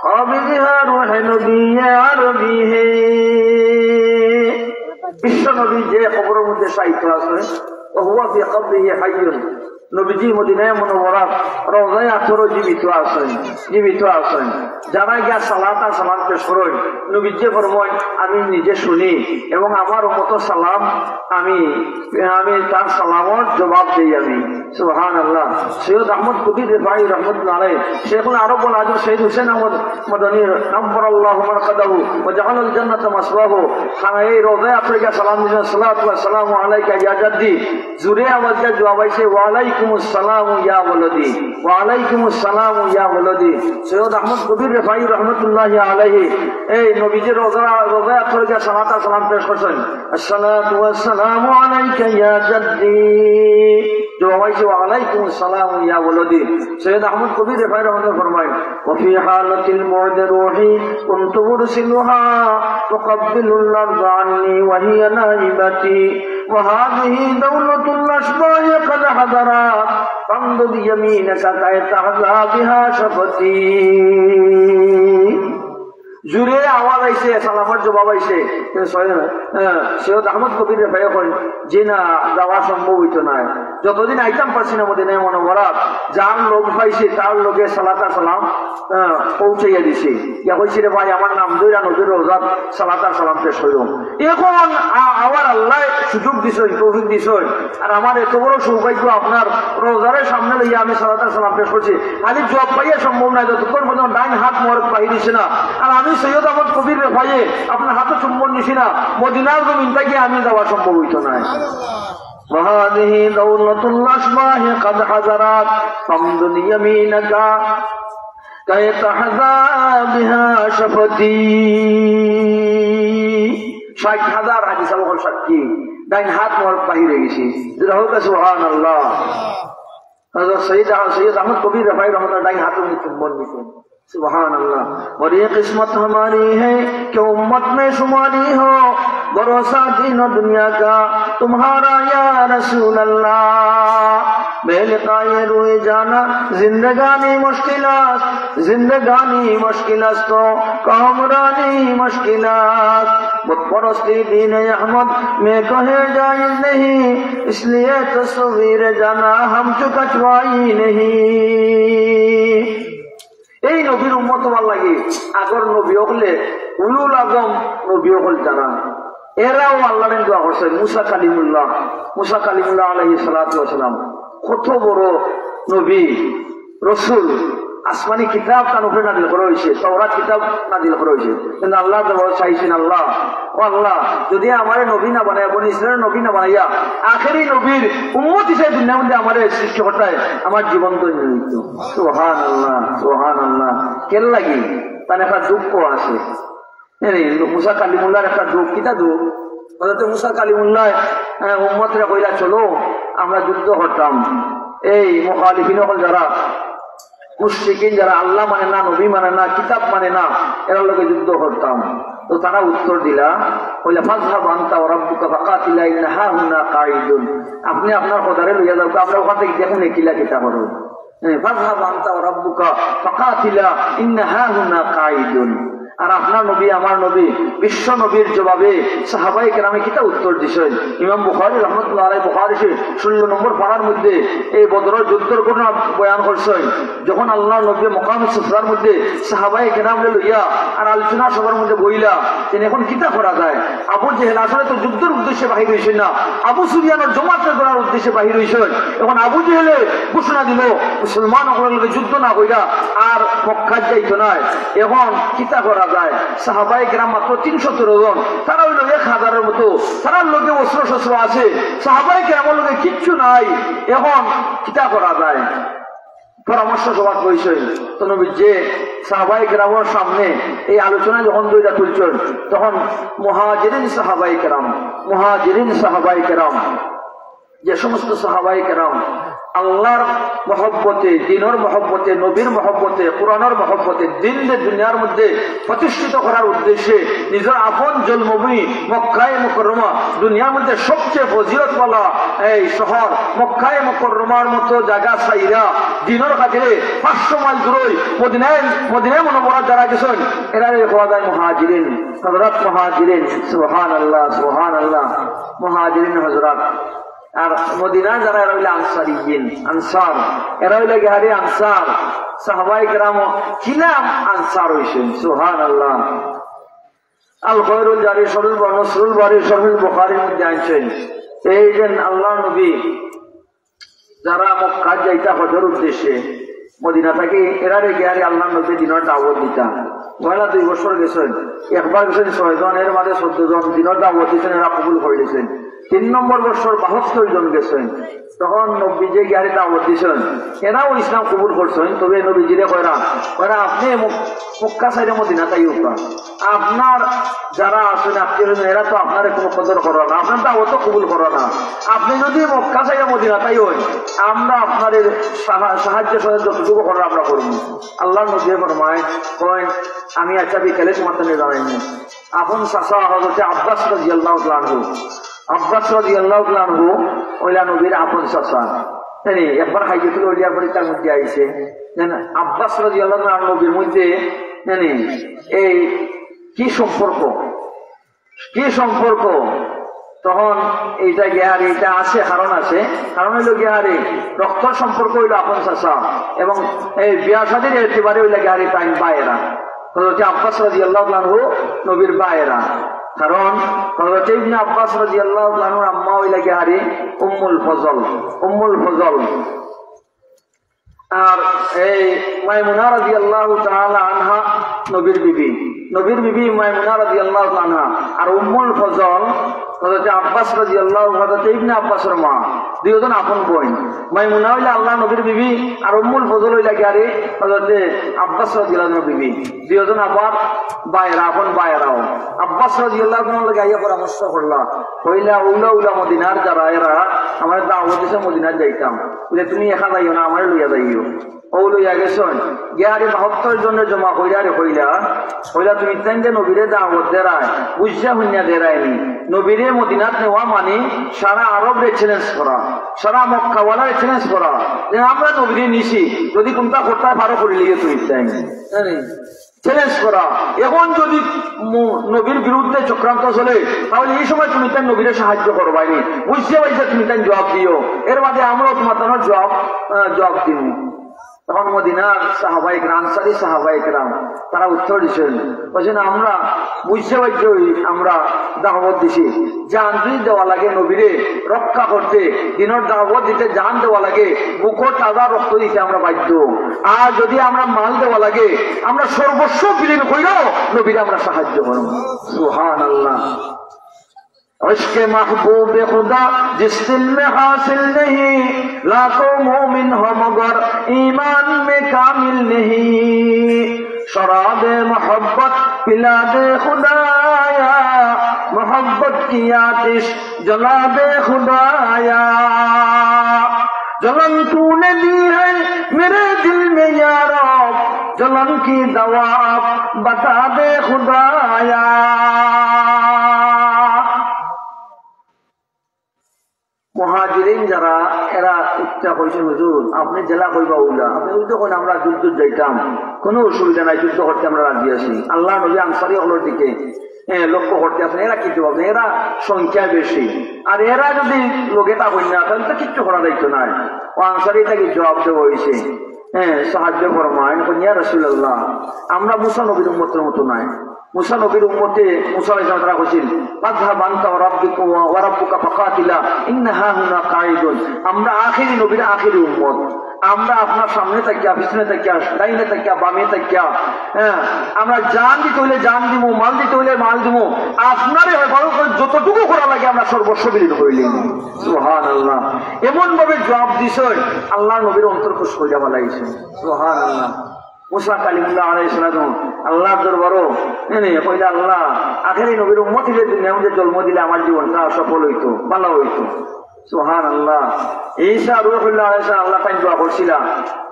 काबिज़हा रूह नबी अरबी है। विश्व नबी जे कब्र मध्य शायित আছে, وهو في قبره حي। নবীজি মদিনায় মুনাওয়ারাত রওজায়ে আতর জীবিত আছেন। যারা গিয়া সালাত আর সালাম পেশ করেন, নবীজি ফরমান আমি নিজে শুনি এবং আমার উম্মত সালাম আমি তার সালামর জবাব দেই আমি। সুবহানাল্লাহ। সৈয়দ আহমদ কবির রিফাই রাহমাতুল্লাহ আলাইহি, শেখুল আরব ওয়াল আজম সৈয়দ হুসেন আহমদ মদনী নব্বরাল্লাহু মারকাদাহু ওয়া জাআলাল জান্নাতা মাসওয়াহু, এই রওজায়ে আতর গিয়া সালাম দিলেন, সালাতু ওয়া সালামু আলাইকা ইয়া জাদ্দি। জুরে আওয়াজ দিয়ে জবাব আইছে ওয়া আলাইকুমুস সালামু ইয়া ওয়ালাদি, ওয়া আলাইকুমুস সালামু ইয়া ওয়ালাদি। সৈয়দ আহমদ কবির রিফাই রাহমাতুল্লাহি আলাইহি এই নবীজির রওজায়ে আতর গিয়া সালাত আর সালাম পেশ করছেন, আসসালাতু ওয়াস সালামু আলাইকা ইয়া জাদ্দি। জবাব আইছে ওয়া আলাইকুমুস সালামু ইয়া ওয়ালাদি। সৈয়দ আহমদ কবির রিফাই রাহমাতুল্লাহি ফরমায় ওয়া ফি হালাতিল মু'দ রূহি কুনতু উরসিলুহা তুকাব্বিলুল আরদ আন্নি ওয়া হিয়া নাইবাতি, ওয়া হাযিহি দাওলাতুল আশবাহ قد حضرت فامدد يمينك كي تحظى بها شفتي। জুড়ে আওয়াজ আইছে, সালামের জবাব আইছে। সৈয়দ আহমদ কবির রিফাই করেন যে না, যাওয়া সম্ভব হইত না। যতদিন আইতাম পারছি না মদিনায় মুনাওয়ারাত, যার লোক পাইছে তার লোকে সালাত আর সালাম পৌঁছাইয়া দিছে। ইয়া কইছে রে ভাই আমার নাম দইরা নবীর রওজাত সালাত আর সালাম পেশ কইরুম। এখন আমার আল্লাহ সুযোগ দিছেন, তৌফিক দিছেন, আর আমার এত বড় সৌভাগ্য আপনার রওজারের সামনে লইয়া আমি সালাত আর সালাম পেশ করছি। খালি জবাব পাইয়া সম্ভব নাই, যতক্ষণ পর্যন্ত ডাইন হাত মোবারক পাই দিছে না। আর আমি সৈয়দ আহমদ কবির রিফাইয়ে আপনার হাতে চুম্বন নিছি না, মদিনার জমিন থেকে আমি যাওয়া সম্ভব হইত না। وهذه دولة الأشباح قد حضرت فامدد يمينك كي تحظى بها شفتي। 60,000 হাদিস আবুল সাক্ষী, ডাইন হাত মোবারক বাহিরে গেছি। সুবহানাল্লাহ। হযরত সৈয়দ আহমদ কবির রিফাই রাহমাতুল্লাহ ডাইন হাতে চুম্বন নিছেন। सुभान अल्लाह। और ये किस्मत हमारी है कि उम्मत में शुमारी हो, भरोसा दीन और दुनिया का तुम्हारा या रसूल अल्लाह। बेलिकाए रुए जाना जिंदगानी मुश्किलात तो कामरानी मुश्किलात। बुत परस्ती दीन अहमद में कहे जायज नहीं, इसलिए तस्वीर जाना हम चुकचवाई नहीं। এই নবীর উম্মত হওয়ার লাগে আগর নবী হলে উলুল আজম নবী হল যারা, এরাও আল্লাহর দোয়া করছে। মুসা কালিমুল্লাহ আলাইহিস সালাতু ওয়াস সালাম কত বড় নবী রসুল। আসমানি কিতাব তার উপরে নাযিল করা হয়েছে, তাওরাত কিতাব নাযিল করা হয়েছে, কিন্তু আল্লাহ চাইছেন আল্লাহ যদি আমার নবী না বানায়, বনি ইসরায়েলের নবী না বানাইয়া আখেরি নবীর উম্মত হিসেবে দুনিয়ার মধ্যে আমার সৃষ্টি করতে আমার জীবন তো নিত। সুবহানাল্লাহ। কেন লাগি তার একটা দুঃখ আছে। মুসা কালিমুল্লাহর একটা দুঃখ, কিটা দুঃখ? মুসা কালিমুল্লাহ উম্মতরা কইরা চলো আমরা যুদ্ধ করতাম। এই মুখালিফিন হল যারা মুশরিকিন, যারা আল্লাহ মানে না, নবী মানে না, কিতাব মানে না, এরা লোকে যুদ্ধ করতাম। তো তারা উত্তর দিলা কইলা ফাযহাব আনতা ওয়া রাব্বুকা ফাকাতিলা ইন্না হাহুনা কাঈদুন। আপনি আপনার খোদারে লইয়া যাও, আমরা ওখান থেকে দেখুন কিলা কিতা করো। ফাযহাব আনতা ওয়া রাব্বুকা ফাকাতিলা ইন্না হাহুনা কাঈদুন। আর আপনার নবী আমার নবী বিশ্ব নবীর জবাবে সাহাবাই কেরামে কিতা উত্তর দিছেন। ইমাম বুখারী রাহমাতুল্লাহ আলাইহি বুখারী 16 নম্বর পারার মধ্যে এই বদরের যুদ্ধের ঘটনা বয়ান করছেন। যখন আল্লাহর নবী মকাম সুফরার মধ্যে সাহাবাই কেরামকে লইয়া আর আলোচনা সভার মধ্যে বইলা তিনি এখন কিতা করা যায়। আবু জেহেল আসলে তো যুদ্ধের উদ্দেশ্যে বাহির হয়েছেন না, আবু সুফিয়ানের জমাতে করার উদ্দেশ্যে বাহির হয়েছেন। এখন আবু জেহেলে ঘোষণা দিল মুসলমান সকলের যুদ্ধ না কইরা আর মক্কা যাইতো না। এখন কিতা করা যায়। সাহাবায়ে কেরাম মাত্র 317 জন, তারা হইল 1000-এর মতো, তারার লোকে অস্ত্র শস্ত্র আছে, সাহাবায়ে কেরামের লোকে কিচ্ছু নাই। এখন কিতা করা যায় পরামর্শ সভা করেছেন। তো নবী যে সাহাবায়ে কেরামের সামনে এই আলোচনা যখন দুইটা তুলছেন তখন মুহাজিরিন সাহাবায়ে কেরাম যে সমস্ত সাহাবায়ে কেরাম আল্লাহর মহব্বতে, দিনের মহব্বতে, নবীর মহব্বতে, কোরআনের মহব্বতে দিনকে দুনিয়ার মধ্যে প্রতিষ্ঠিত করার উদ্দেশ্যে নিজের আপন জন্মভূমি মক্কায়ে মুকাররমা, দুনিয়ার মধ্যে সবচেয়ে ফজিলতওয়ালা এই শহর মক্কায়ে মুকাররমার মতো জায়গা ছাইরা দিনের খাতিরে 500 মাইল দূরে মদিনায় মুনাওয়ারা যারা গেছেন এরা হওয়া যায় মুহাজিরিন, হযরত মুহাজিরিন। সুবহানাল্লাহ সুবহানাল্লাহ, মুহাজিরিন হযরত। আর মদিনা যারা এরা হইলে আনসার, এরা হইলে গেহারি আনসার। সাহাবায়ে কেরাম কিলাম আনসার হইছেন। সুবহানাল্লাহ। আল খয়রুল জারি শরীফ নসরুল বারী শরীফ বুখারীর মধ্যে আনছেন এই যে আল্লাহর নবী যারা মক্কা যাইতা হজের উদ্দেশ্যে মদিনা থেকে এরা গেহারি আল্লাহর নবী দিনের দাওয়াত দিতা। পয়লা 2 বছর গেছেন, একবার গেছেন 6 জন, এর মাঝে 14 জন দিনের দাওয়াত দিচ্ছেন, এরা কবুল করে দিয়েছেন। 3 নম্বর বছর 72 জন গেছেন, তখন নবী যে গিয়ারে দাওয়াত দিয়েছেন এরাও ইসলাম কবুল করছেন। তবে নবীজিরে কয়রা আপনি মক্কা সাইডে মদিনা তাই উঠা, আপনার যারা আছেন আত্মীয় এরা তো আপনার কোনো কদর করো না, আপনার দাওয়াতও কবুল করো না। আপনি যদি মক্কা সাইডে মদিনা তাই হই আমরা আপনার সাহায্য যতটুকু করার আমরা করবো। আল্লাহ নবী ফরমায় কয় আমি আচ্ছা বিকেলে তোমার তো জানাইনি। আপন চাচা হযরত আব্বাস রাদিয়াল্লাহু তাআলা আনহু, আব্বাস রাদিয়াল্লাহু তাআলা আনহু ওইলা নবীর আপন চাচা। একবার হাইজতুল ওলিয়া পরীক্ষার মধ্যে আইছে আব্বাস রাদিয়াল্লাহু তাআলা নবীর মধ্যে এই কি সম্পর্ক তখন এইটা গিয়ারি এটা আছে, কারণ হইল গিয়ারি রক্ত সম্পর্ক হইল আপন চাচা, এবং এই বিয়া শাদীর একেবারে হইল গিয়ারি টাইম বায়েরা। হযরত আব্বাস রাদিয়াল্লাহু তাআলা আনহু নবীর বায়েরা, কারণ হযরত ইবনে আব্বাস রাদিয়াল্লাহু তাআলা আনহুর আম্মা হইল গিয়ারি উম্মুল ফজল। আর এই মাইমুনা রাদিয়াল্লাহু তাআলা আনহা নবীর বিবি মাইমুনা রাদিয়াল্লাহু তাআলা আনহা। আর উম্মুল ফজল হযরত আব্বাস রাদিয়াল্লাহু হযরত ইবনে আব্বাসের মা, দুইজন আপন বোন। মাইমুনা হইলে আল্লাহ নবীর বিবি আর উম্মুল ফজল হইলে গিয়ারে হযরত আব্বাস রাদিয়াল্লাহু আনহুর বিবি, দুইজন আবার বায়রা, আপন বায়রাও। আব্বাস রাদিয়াল্লাহু আনহু লাগে আইয়া পরামর্শ করলা কইলা উলা মদিনার যারা এরা আমার দাওয়াত দিছে মদিনার যাইতাম, বলে তুমি একা যাইও না, আমার লইয়া যাইও। ও লইয়া গেছেন গিয়ারে 72 জনের জমা কইলা তুমি তাই যে নবীরে দাওয়াত দেরায় বুঝা হুন্যা দেরায়নি। নবীরে মদিনাত নেওয়া মানে সারা আরব রে চ্যালেঞ্জ করা, সারা মক্কাওয়ালার চ্যালেঞ্জ করা যে আমরা নবীরে নিছি, যদি কোনটা করতে পারো করিলে তুমি তাই চ্যালেঞ্জ করা। এখন যদি নবীর বিরুদ্ধে চক্রান্ত চলে তাহলে এই সময় তুমি তাই নবীরে সাহায্য করবাইনি, বুঝতে পারছে তুমি তাই জবাব দিও, এর বাদে আমরাও তোমার জবাব দিব। তখন মদিনার সাহাবায়ে কেরাম, আনসারী সাহাবায়ে কেরাম তারা উত্তর দিচ্ছেন, বলছেন আমরা বুঝতে পারছি আমরা দাওয়াত দিছি, জান যদি দেওয়া লাগে নবীরে রক্ষা করতে, দিনের দাওয়াত দিতে জান দেওয়া লাগে, বুকর তাজা রক্ত দিতে আমরা বাধ্য। আর যদি আমরা মাল দেওয়া লাগে আমরা সর্বস্ব বিলীন কইরাও নবীরে আমরা সাহায্য করব। সুবহানাল্লাহ। عشق محبوب خدا جس دل میں حاصل نہیں، لاکھوں مومن ہو مگر ایمان میں کامل نہیں، شراب محبت پلا دے خدایا، محبت کی آتش جلا دے خدایا، جلن تو نے دی ہے میرے دل میں یا رب، جلن کی دوا بتا دے خدایا۔ মুহাজিরিন যারা এরা ইচ্ছা করেছেন হুজুর আপনি জেলা কইবা উল্লা আপনি যুদ্ধ করেন আমরা যুদ্ধ যাইতাম কোনো অসুবিধা নাই যুদ্ধ করতে আমরা রাজি আছি আল্লাহ নবী আনসারী হলোর দিকে লক্ষ্য করতে আসেন এরা কিছু পাবেন এরা সংখ্যা বেশি আর এরা যদি লোকে তা করি না তাহলে তো কিচ্ছু করা দায়িত্ব নাই ও আনসারী তাকে জবাব দেওয়া হয়েছে সাহায্য ফরমায় ইয়া রাসূলুল্লাহ আমরা মুসা নবীর উম্মতের মতো নাই মুসা নবীর উম্মতে মুসা আলাইহিস সালাম তারা কইছেন ফাযহাব আনতা ওয়া রাব্বুকা ওয়া রাব্বুকা ফাকাতিলা ইন্নাহা হুনা কাঈদুন আমরা আখিরি নবীর আখিরি উম্মত আমরা আপনার সামনে থাকিয়া পিছনে থাকিয়া ডাইনে থাকিয়া বামে থাকিয়া আমরা জান দিতে হইলে জান দিব মাল দিতে হইলে মাল দিব আপনারই যতটুকু করা লাগে আমরা সর্বস্ব বিলীন হইলেন সুবহানাল্লাহ এমন ভাবে জবাব দিছে আল্লাহ নবীর অন্তর খুশ হয়ে যাওয়া লাগছে সুবহানাল্লাহ মুসা কালিমুল্লাহ আলাইহিস সালাম আল্লাহ দরবারও কইলা আল্লাহ আখেরি নবীর উম্মত হিসেবে দুনিয়ার মধ্যে জন্ম দিলে আমার জীবনটা সফল হইতো ভালো হইতো সুবহানাল্লাহ ঈসা রূহুল্লাহ আলাইহিস সালাম আল্লাহ তাই দোয়া করছিল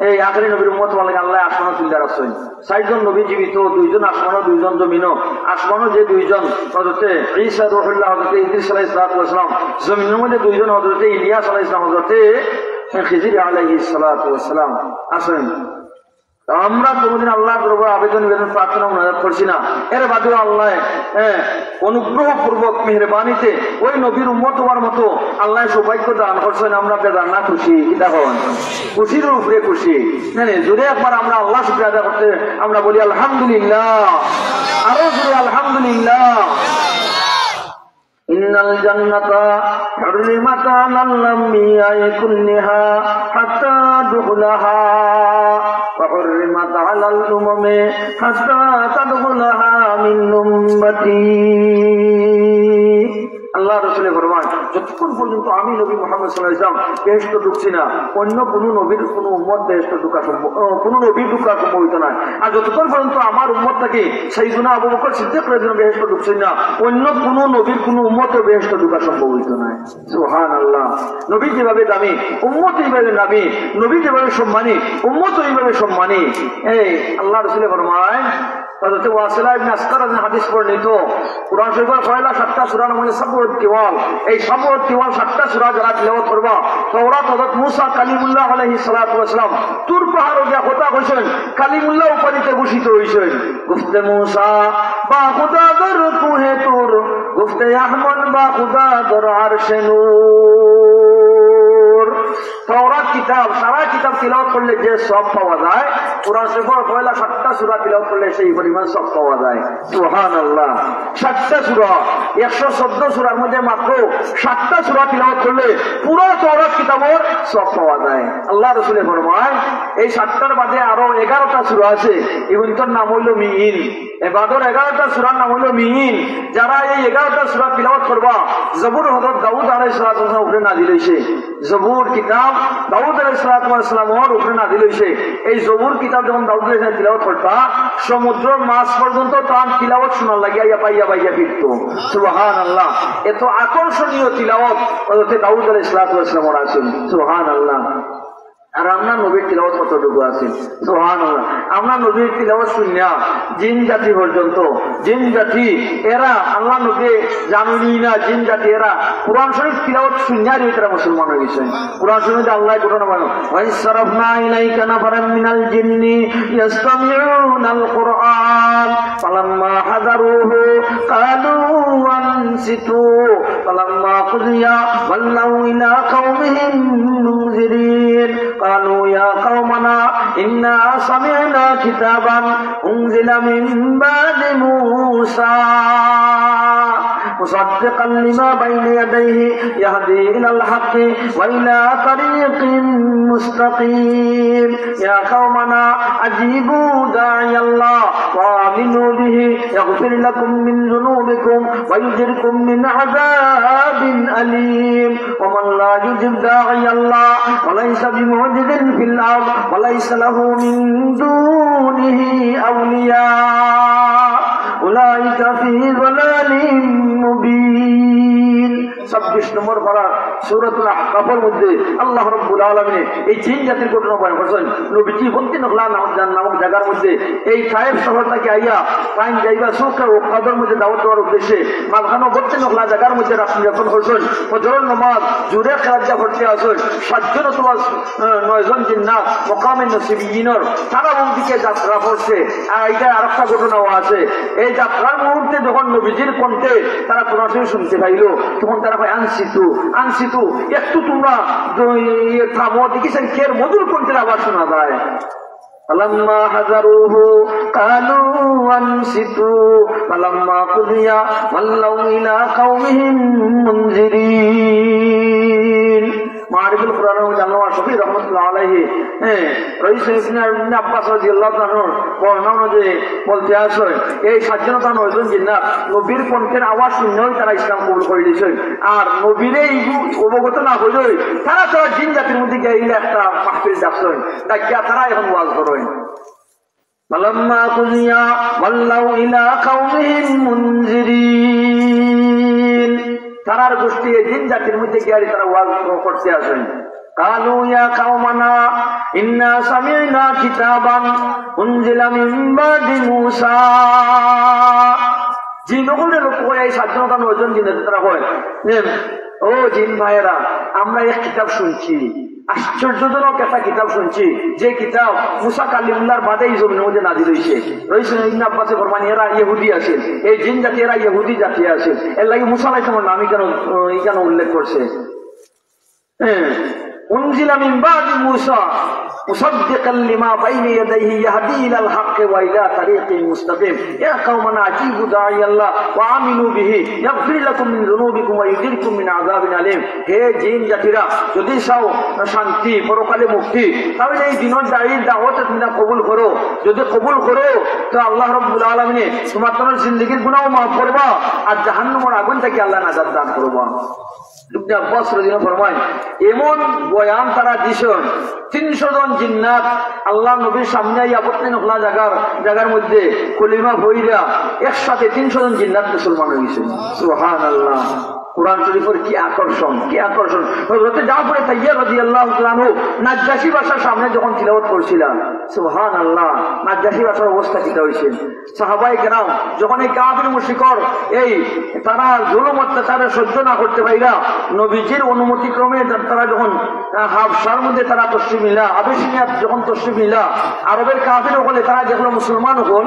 এই আখেরি নবীর উম্মত বলে আল্লাহ আসমান তুলে রাখছেন ৬০ জন নবী জীবিত ২ জন আসমানও ২ জন জমিনও আসমানও যে ২ জন হযরতে ঈসা রূহুল্লাহ হযরতে ইদ্রিস আলাইহিস সালাম জমিনের মধ্যে ২ জন হযরতে ইলিয়াস আলাইহিস সালাম হযরতে খিজির আলাইহিস সালাম আসেন আমরা কোনদিন আল্লাহর দরবারে আবেদন নিবেদন প্রার্থনা মুনাজাত করছি না এর বাদেও আল্লাহ অনুগ্রহ পূর্বক মেহেরবানিতে ওই নবীর উম্মত হওয়ার মতো আল্লাহ সৌভাগ্য দান করছেন আমরা বেদার না খুশি এটা হন খুশির উপরে খুশি জোরে একবার আমরা আল্লাহ শুকরিয়া আদায় করতে আমরা বলি আলহামদুলিল্লাহ আরো জোরে আলহামদুলিল্লাহ ইন্নাল জান্নাতা হুররিমাত আলাল আম্বিয়াই কুল্লিহা হাত্তা দুখুলাহা ওয়া হুররিমাত আলাল উমামি হাত্তা তাদখুলাহা মিন উম্মতি আল্লাহ রাসূলের ফরমান যতক্ষণ পর্যন্ত আমি নবী মুহাম্মদ সাল্লাল্লাহু আলাইহি ওয়াসাল্লাম বেহেশতে ঢুকছি না অন্য কোন নবীর কোন উম্মত বেহেশতে ঢোকা সম্ভব কোন নবীর ঢোকা সম্ভব হইতো না আর যতক্ষণ পর্যন্ত আমার উম্মত থাকে সাইয়্যিদুনা আবু বকর সিদ্দিক রাদিয়াল্লাহু বেহেশতে ঢুকছেন না অন্য কোন নবীর কোন উম্মতও বেহেশতে ঢোকা সম্ভব হইতো না সুবহানাল্লাহ নবী যেভাবে দামি উম্মত এইভাবে দামি নবী যেভাবে সম্মানী উম্মত এইভাবে সম্মানী এই আল্লাহ রাসূলের ফরমান হযরত ওয়াসিলা ইবনে আসকার হাদিস বর্ণিত কুরআন শরীফের পয়লা 7টা সূরার মধ্যে সাবুত তিওয়াল এই সাবুত তিওয়াল 7টা সূরা যারা তিলাওয়াত করবা তাওরাত হযরত মুসা কালিমুল্লাহ আলাইহিস সালাতু ওয়াস সালাম তুর পাহাড়ে গিয়া কথা কইছেন কালিমুল্লাহ উপাধিতে ভূষিত হইছেন গুফতে মুসা বা খুদা দর কুহে তুর গুফতে আহমদ বা খুদা দর আরশে নূর তাওরাত কিতাব সারা কিতাব তিলাওয়াত করলে যে সব পাওয়া যায় কুরআন শরীফের পয়লা 7টা সূরা তিলাওয়াত করলে সেই পরিমাণ সব পাওয়া যায় সুবহানাল্লাহ 7টা সূরা 114 সূরার মধ্যে মাত্র 7টা সূরা তিলাওয়াত করলে পুরো তাওরাত কিতাবের সব পাওয়া যায় আল্লাহ রাসূলের ফরমান এই 7টার বাদে আরো 11টা সূরা আছে এগুলোর নাম হলো মিইন এবাদর 11টা সূরার নাম হলো মিইন যারা এই 11টা সূরা তিলাওয়াত করবা জবুর হযরত দাউদ আলাইহিস সালাম উপরে নাযিল হইছে জবুর কিতাব দাউদ আলাইহিস সালামের উপরে নাযিল হইছে এই জবুর কিতাব যখন দাউদ আলাইহিস সালাম তিলাওয়াত করতা সমুদ্রের মাছ পর্যন্ত তার তিলাওয়াত শোনার লাগিয়া পাইয়া ফিরত সুবহানাল্লাহ এত আকর্ষণীয় তিলাওয়াত হযরত দাউদ আলাইহিস সালামের আছে সুবহানাল্লাহ আর আমরা নবীর তিলাওয়াত কতটুকু আছে সুবহানাল্লাহ আমরা নবীর তিলাওয়াত শুনিয়া জিন জাতি পর্যন্ত জিন জাতি এরা আল্লাহ নবী জানুনি না জিন জাতি এরা কুরআন শরীফ তিলাওয়াত শুনিয়া এরা মুসলমান হয়ে গেছে কুরআন শরীফে আল্লাহ ঘটনা বলেন ওয়াইসরাফনা ইলাইকা নাফারাম মিনাল জিন্নি ইয়াসতামিউনাল কুরআন ফালাম্মা হাদারুহু ক্বালু আনসিতু ফালাম্মা কুদিয়া ওয়াল্লাউ ইলা কওমিহিম মুনজিরিন قالوا يا قومنا إنا سمعنا كتابا أنزل من بعد موسى مصدقا لما بين يديه يهدي إلى الحق وإلى طريق مستقيم يا قومنا أجيبوا داعي الله وآمنوا به يغفر لكم من ذنوبكم ويجركم من عذاب أليم ومن لا يجب داعي الله وليس بمعجز في الأرض وليس له من دونه أولياء أولئك في ضلال মুবিন 26 নম্বর পারা সূরাতুল আহকাফের মধ্যে আল্লাহ রাব্বুল আলামিন এই জিন জাতির ঘটনা বয়ান করেছেন। নবীজি বলতে নখলা নামক জায়গার মধ্যে এই তায়েফ শহর থেকে আইয়া টাইম যাইবা সুখা ও কাদের মধ্যে দাওয়াত দেওয়ার উদ্দেশ্যে মাঝখানে বলতে নখলা জায়গার মধ্যে রাত্রি যাপন করছেন। ফজরের নামাজ জুরে খেলাজ্জা ভর্তি আসেন। 7 জন অথবা 9 জন জিন্নাত মকামে নসিবিয়িনের তারা ওদিকে যাত্রা করছে। আর এটা আরেকটা ঘটনাও আছে, এই যাত্রার মুহূর্তে যখন নবীজির কণ্ঠে তারা কোরআন শুনতে পাইল তখন তারা কয় আনসিতু আনসিতু, একটু তোমরা থামো, দেখেছেন কের মধুর কণ্ঠের আওয়াজ শোনা যায়। فلما حذروه قالوا أنصتوا فلما قضي ولوا إلى قومهم منذرين। মারিফুল কুরআন ও জাল্লাহ শফি রাহমাতুল্লাহ আলাইহি রাইসে ইবনে আব্বাস রাদিয়াল্লাহু তাআলা বর্ণনা অনুযায়ী বলতে আসেন এই 7 জন তা 9 জন জিন্নাত নবীর কণ্ঠের আওয়াজ শুনেই তারা ইসলাম কবুল করে নিয়েছেন। আর নবীরে অবগত না হইলেই তারা জিন জাতির মধ্যে গিয়ে একটা মাহফিল ডাকছেন, ডাকিয়া তারা এখন ওয়াজ করেন। ফালাম্মা কুজিয়া ওয়াল্লাউ ইলা কাওমিহিম মুনজিরিন, তারার গোষ্ঠী জিন জাতির মধ্যে গিয়ে তারা ওয়াজ করতে আসেন। কালু ইয়া কাওমানা ইন্না সামি'না কিতাবান উনজিলা মিন বাদি মূসা। জিনগুলোর লোক এই 7 জন 9 জন জিন তারা হয়, ও জিন ভাইয়েরা, আমরা এক কিতাব শুনছি, আশ্চর্যজনক একটা কিতাব শুনছি, যে কিতাব মুসা কালিমুল্লাহর বাদে এই জমিনের মধ্যে নাজিল হয়েছে। ইবনে আব্বাসে ফরমান এরা ইহুদি আছে, এই জিন জাতি এরা ইহুদি জাতি আছে, এর লাগি মুসা আলাইহিস সালামের নামই কেন উল্লেখ করছে। উনজিলা মিন বাদি মূসা মুসাদ্দিকান লিমা বাইনা ইয়াদাইহি ইয়াহদি ইলাল হাক্কি ওয়া ইলা তারিকিন মুস্তাকিম ইয়া কওমানা আতিবু দা'iয়াল্লাহ ওয়া আমিনু বিহি ইয়াগফির লাকুম মিন যুনুবিকুম ওয়া ইউজিরকুম মিন আযাবিন আলীম। হে জিন জাতিরা, যদি চাও শান্তি পরকালে মুক্তি, তাহলে এই দিনের দাওয়াত তোমরা কবুল করো। যদি কবুল করো তো আল্লাহ রাব্বুল আলামিন তোমাদের জিন্দেগীর গুনাহ মাফ করবা আর জাহান্নামের আগুন থেকে আল্লাহ নাজাত দান করবা। ইবনে আব্বাস রাদিয়াল্লাহু ফরমায় এমন বয়ান তারা দিছেন 300 জন জিন্নাত আল্লাহ নবীর সামনে আপত্তি নখলা জায়গার মধ্যে কলিমা বইরা একসাথে 300 জন জিন্নাত মুসলমান হয়ে গেছে। সুবহানাল্লাহ। কুরআন শরীফের কি আকর্ষণ, কি আকর্ষণ। হযরত জাফর তাইয়্যিব রাদিয়াল্লাহু তাআলা আনহু নাজ্জাশী ভাষার সামনে যখন তিলাওয়াত করছিলেন, সুবহানাল্লাহ, নাজ্জাশী ভাষার অবস্থা কি হইছে। সাহাবায়ে কেরাম যখন এই কাফির মুশরিকর এই তারা জুলুম অত্যাচারে সহ্য না করতে পাইরা নবীজির অনুমতি ক্রমে তারা যখন হাবশার মধ্যে তারা তশরিফ নিলা, আবিসিনিয়াত যখন তশরিফ নিলা, আরবের কাফির হলে তারা দেখলো মুসলমান হল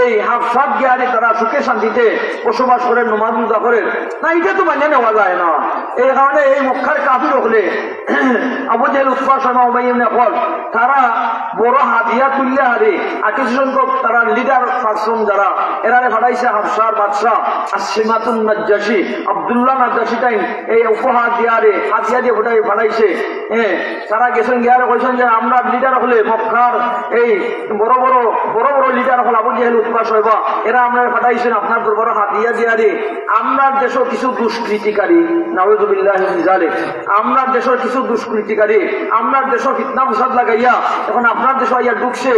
এই হাবশাত গিয়ে তারা সুখে শান্তিতে বসবাস করেন, নামাজ রোজা করেন না, এটা তো মানে নেওয়া যায় না। এই কারণে এই মক্কার কাফির হলে আবু জাহেল, উতবা, শাইবা, উমাইয়া ইবনে খালদ তারা বড় হাদিয়া তুললে হারে আর কিছু সংখ্যক তারা লিডার পার্সন যারা এরারে ফাটাইছে হাবশার বাদশাহ আসিমাতুন নাজ্জাশী, আব্দুল্লাহ নাজ্জাশী টাইম এই উপহার দিয়ারে হাদিয়া দিয়ে ফাটাইছে। তারা গেছেন গিয়ারে কইছেন যে আমরা লিডার হলে মক্কার এই বড় বড় লিডার হল আবু জাহেল, উতবা, শাইবা, এরা আমরা ফাটাইছেন আপনার বড় হাদিয়া দিয়ারে আমরা দেশের কিছু দুষ্কৃতিকারী, নাউযুবিল্লাহি মিন যালিক, আমরা দেশের কিছু দুষ্কৃতিকারী আমরা দেশের ফিতনা ফাসাদ লাগাইয়া এখন আপনার দেশে আইয়া ঢুকছে,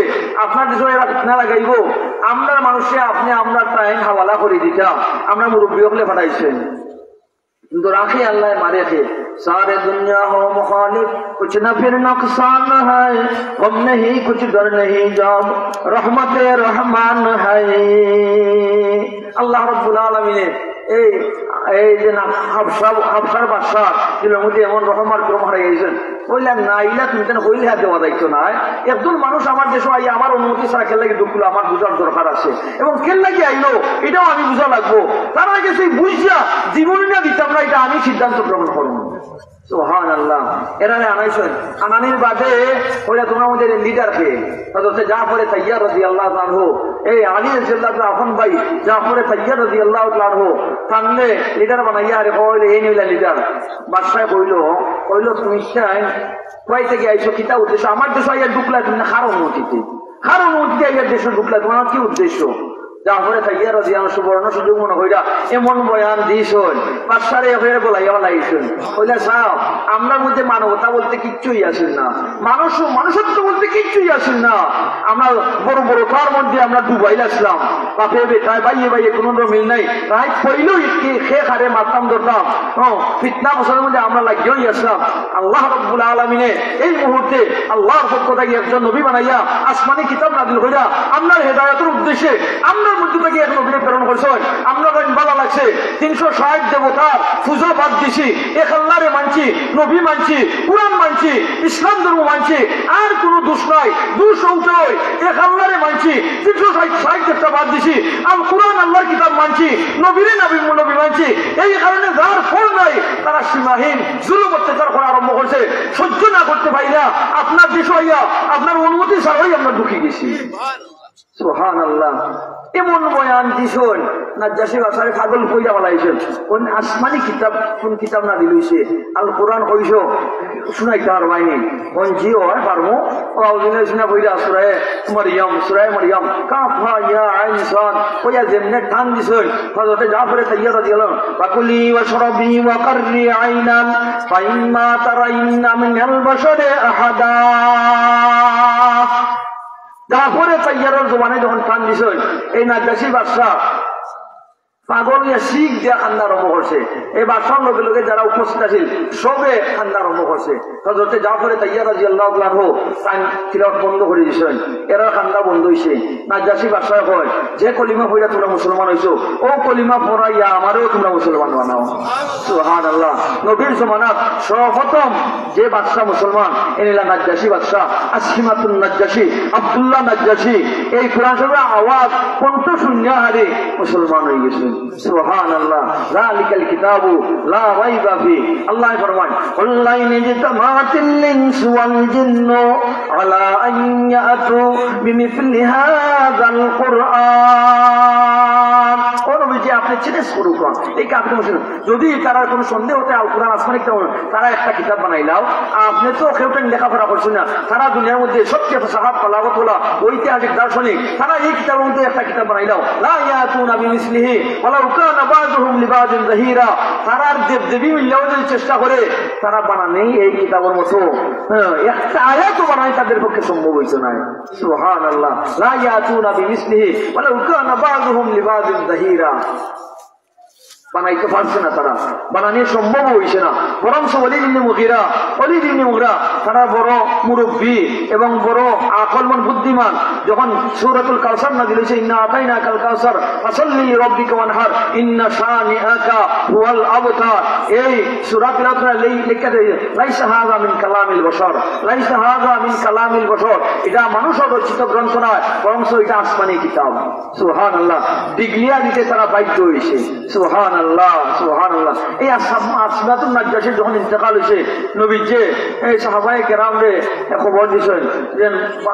আপনার দেশে এরা ফিতনা লাগাইব, আমরা মানুষে আপনি আমরা টাইম হাওয়ালা করে দিতাম, আমরা মুরব্বী হলে ফাটাইছেন। কিন্তু রাখে আল্লাহ মারে थे सारे दुनिया हो मुखालिफ कुछ न फिर नुकसान है, गम नहीं कुछ डर नहीं जब रहमत रहमान है। আল্লাহ রাব্বুল আলামিন এই যে হাবশার বাদশাহ ছিল মধ্যে এমন রহমার ক্রম হারিয়ে গেছেন, বললেন না ইলা তুমি কেন হইলে হাতে দেওয়া দায়িত্ব নাই। একজন মানুষ আমার দেশে আই আমার অনুমতি ছাড়া কেন লাগে ঢুকলো, আমার বুঝার দরকার আছে এবং কেন লাগে আইলো এটাও আমি বুঝা লাগবো। তার আগে সেই বুঝিয়া জীবনে না দিতাম না, এটা আমি সিদ্ধান্ত গ্রহণ করবো। সুবহানাল্লাহ। এরারে আনাইছেন, আনানির বাদে ওইটা তোমার মধ্যে লিডারকে হযরত জাফর তাইয়্যিব রাদিয়াল্লাহু তাআলা আনহু এই আলী রাদিয়াল্লাহু তাআলা আপন ভাই জাফর তাইয়্যিব রাদিয়াল্লাহু তাআলা আনহু তানলে লিডার বানাইয়া আরে কইলে এই নিলা লিডার বাদশাহ কইলো তুমি চাই কই থেকে আইছো কিতা উদ্দেশ্য, আমার দেশে আইয়া ঢুকলা তুমি খার অনুমতিতে আইয়া দেশে ঢুকলা, তোমার কি উদ্দেশ্য? জাফরে থাইয়া রাদিয়াল্লাহু আনহু সুবর্ণ সুযোগ মনে হইরা এমন বয়ান দিয়েছেন বাদশারে হয়ে বলাইয়া লাইছেন কইলা সাহেব আমরার মধ্যে মানবতা বলতে কিচ্ছুই আসেন না, মানুষত্ব বলতে কিচ্ছুই আসেন না। আমরা বড় বড় তার মধ্যে আমরা ডুবাই আসলাম, বাপে বেটায় বাইয়ে বাইয়ে কোনো মিল নাই, রাত পইলেও খে খারে মারতাম ধরতাম, ফিতনা ফসলের মধ্যে আমরা লাগিয়েই আসলাম। আল্লাহ রাব্বুল আলামিনে এই মুহূর্তে আল্লাহর পক্ষ থেকে একজন নবী বানাইয়া আসমানি কিতাব নাযিল কইরা আপনার হেদায়েতের উদ্দেশ্যে আপনার মধ্যে থেকে এক নবী প্রেরণ করেছেন। আমরা ভালো লাগছে 360 দেবতার পূজা বাদ দিছি, এক আল্লাহরে মানছি, নবী মানছি, কুরআন মানছি, ইসলাম ধর্ম মানছি, আর কোনো দোষ নাই, দোষ হইতে এক আল্লাহরে মানছি, 360 দেবতা বাদ দিছি, আর কুরআন আল্লাহর কিতাব মানছি, নবীরে নবী মানছি। এই কারণে যার ফল নাই তারা সীমাহীন জুলুম অত্যাচার করা আরম্ভ করছে। সহ্য না করতে পারি না, আপনার দেশ হইয়া আপনার অনুমতি ছাড়াই আমরা ঢুকে গেছি। সুবহানাল্লাহ। এমন বয়ান দিছেন নাজ্জাশী বাদশারে পাগল কইরা বলাইছেন। কোন আসমানি কিতাব, কোন কিতাব না দিলইছে আল কোরআন কইছো শুনাইতে আর বাইনি কোন জি হয় পারমু আউযিনা শুনা কইরা সূরা মারইয়াম কাফ হা ইয়া আইন সাদ কইয়া যেমনে টান দিছেন হযরত জাফর তাইয়ার রাদিয়াল্লাহু ফাকুলি ওয়াশরাবি ওয়া কাররি আইনান ফাইম্মা তারাইন্না মিনাল বাশারি আহাদা। জাফরে তাইয়ারের জবানে যখন টান দিছেন এই নাজ্জাশী বাদশা পাগল ইয়া শিখ দিয়া কান্না আরম্ভ করছে। এই বাদশার লগে লগে যারা উপস্থিত আছিল সবে কান্না আরম্ভ করছে। হযরত জাফর তাইয়ার রাদিয়াল্লাহু আনহু টান তিলাওয়াত বন্ধ করে দিয়েছেন, এরা কান্না বন্ধ হইছে। নাজ্জাশী বাদশা কয় যে কলিমা পড়া তোমরা মুসলমান হইছো ও কলিমা পড়াইয়া আমারও তোমরা মুসলমান বানাও। সুবহানাল্লাহ। নবীর জমানাত সর্বপ্রথম যে বাদশা মুসলমান এনিলা নাজ্জাশী বাদশা, আসিমাতুন নাজ্জাশী, আব্দুল্লাহ নাজ্জাশী। এই কোরআন শরীফের আওয়াজ কণ্ঠ শুনিয়া হারে মুসলমান হয়ে গেছে। সুবহানাল্লাহ। যালিকাল কিতাবু লা রাইবা ফি। আল্লাহ ফরমায় আল্লাইন জিতামাতিল ইনসু ওয়াল জিন্নু আলা আন ইয়াতু বিমিসলি হাযাল কুরআন। ও নবীজি আপনি চ্যালেঞ্জ করুন এই কাফির মুশরিক যদি তারা কোনো সন্দেহ হতে আল কুরআন আসমানি কিতাব তারা একটা কিতাব বানাইলাও, আপনি তো কেউটেন লেখাপড়া করছেন না, সারা দুনিয়ার মধ্যে সবচেয়ে সাহাব ফলাফত হলো ঐতিহাসিক দার্শনিক, তারা এই কিতাবের মধ্যে একটা কিতাব বানাইলাও লা ইয়াতুনা বিমিসলিহি ওয়ালাউ কানা বাযুহুম লিবাযিন যাহিরা। তারা দেবদেবী মিল্লাও যদি চেষ্টা করে তারা বানানেই এই কিতাবের মতো একটা আয়াতও বানাই তাদের পক্ষে সম্ভব হইছে না। সুবহানাল্লাহ। লা ইয়াতুনা বিমিসলিহি ওয়ালাউ কানা বাযুহুম লিবাযিন যাহিরা। বানাইতে পারছে না, তারা বানানো সম্ভব হইছে না। বরং ওয়ালিদ ইবনে মুগীরা তারা বড় মুরব্বী এবং বড় আকলমান বুদ্ধিমান। যখন সূরাতুল কাউসার নাযিল হইছে ইন্না আতাইনাকাল কাউসার ফাসাল্লি লিরাব্বিকা ওয়ানহার ইন্না শানিআকা হুয়াল আবতার, এই সূরা তিলাওয়াত লিখে দেয় লাইসা হাযা মিন কালামিল বশর, লাইসা হাযা মিন কালামিল বশর। এটা মানুষের রচিত গ্রন্থ নয়, বরং এটা আসমানি কিতাব। সুবহানাল্লাহ। ডিগ্রিয়া দিতে তারা বাধ্য হইছে। সুবহানাল্লাহ। সুবহানাল্লাহ। এই আসমাতুন নাজ্জাশী যখন ইন্তেকাল হইছে নবীজি এই সাহাবায়ে কেরামরে খবর দিছেন যে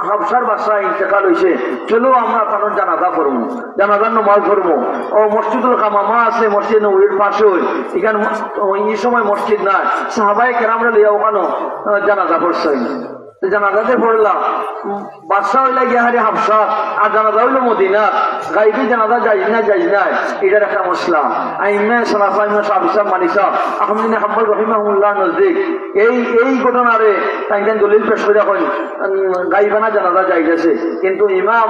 হাবশার বাদশা ইন্তেকাল হইছে, চলো আমরা তার জানাজা করবো, জানাজার নামাজ পড়বো। ও মসজিদুল হামামা আছে মসজিদ নববীর পাশে, এখানে এই সময় মসজিদ নাই, সাহাবায়ে কেরামরে লইয়া ওখানে জানাজা পড়ছেন। জানাজাতে পড়লাম বাদশা হইলা গিয়া হারে হাবশা আর জানাজা হইলো মদিনাত। গাইবি জানাজা যাই না এটার একটা মশলা আইমে সালাফাইমে সাহাব মানিসা আহমদিন হাম্বল রহিমাহুল্লাহ নজদিক এই ঘটনারে তাই দলিল পেশ করে এখন গাইবানা জানাজা যাই গেছে। কিন্তু ইমাম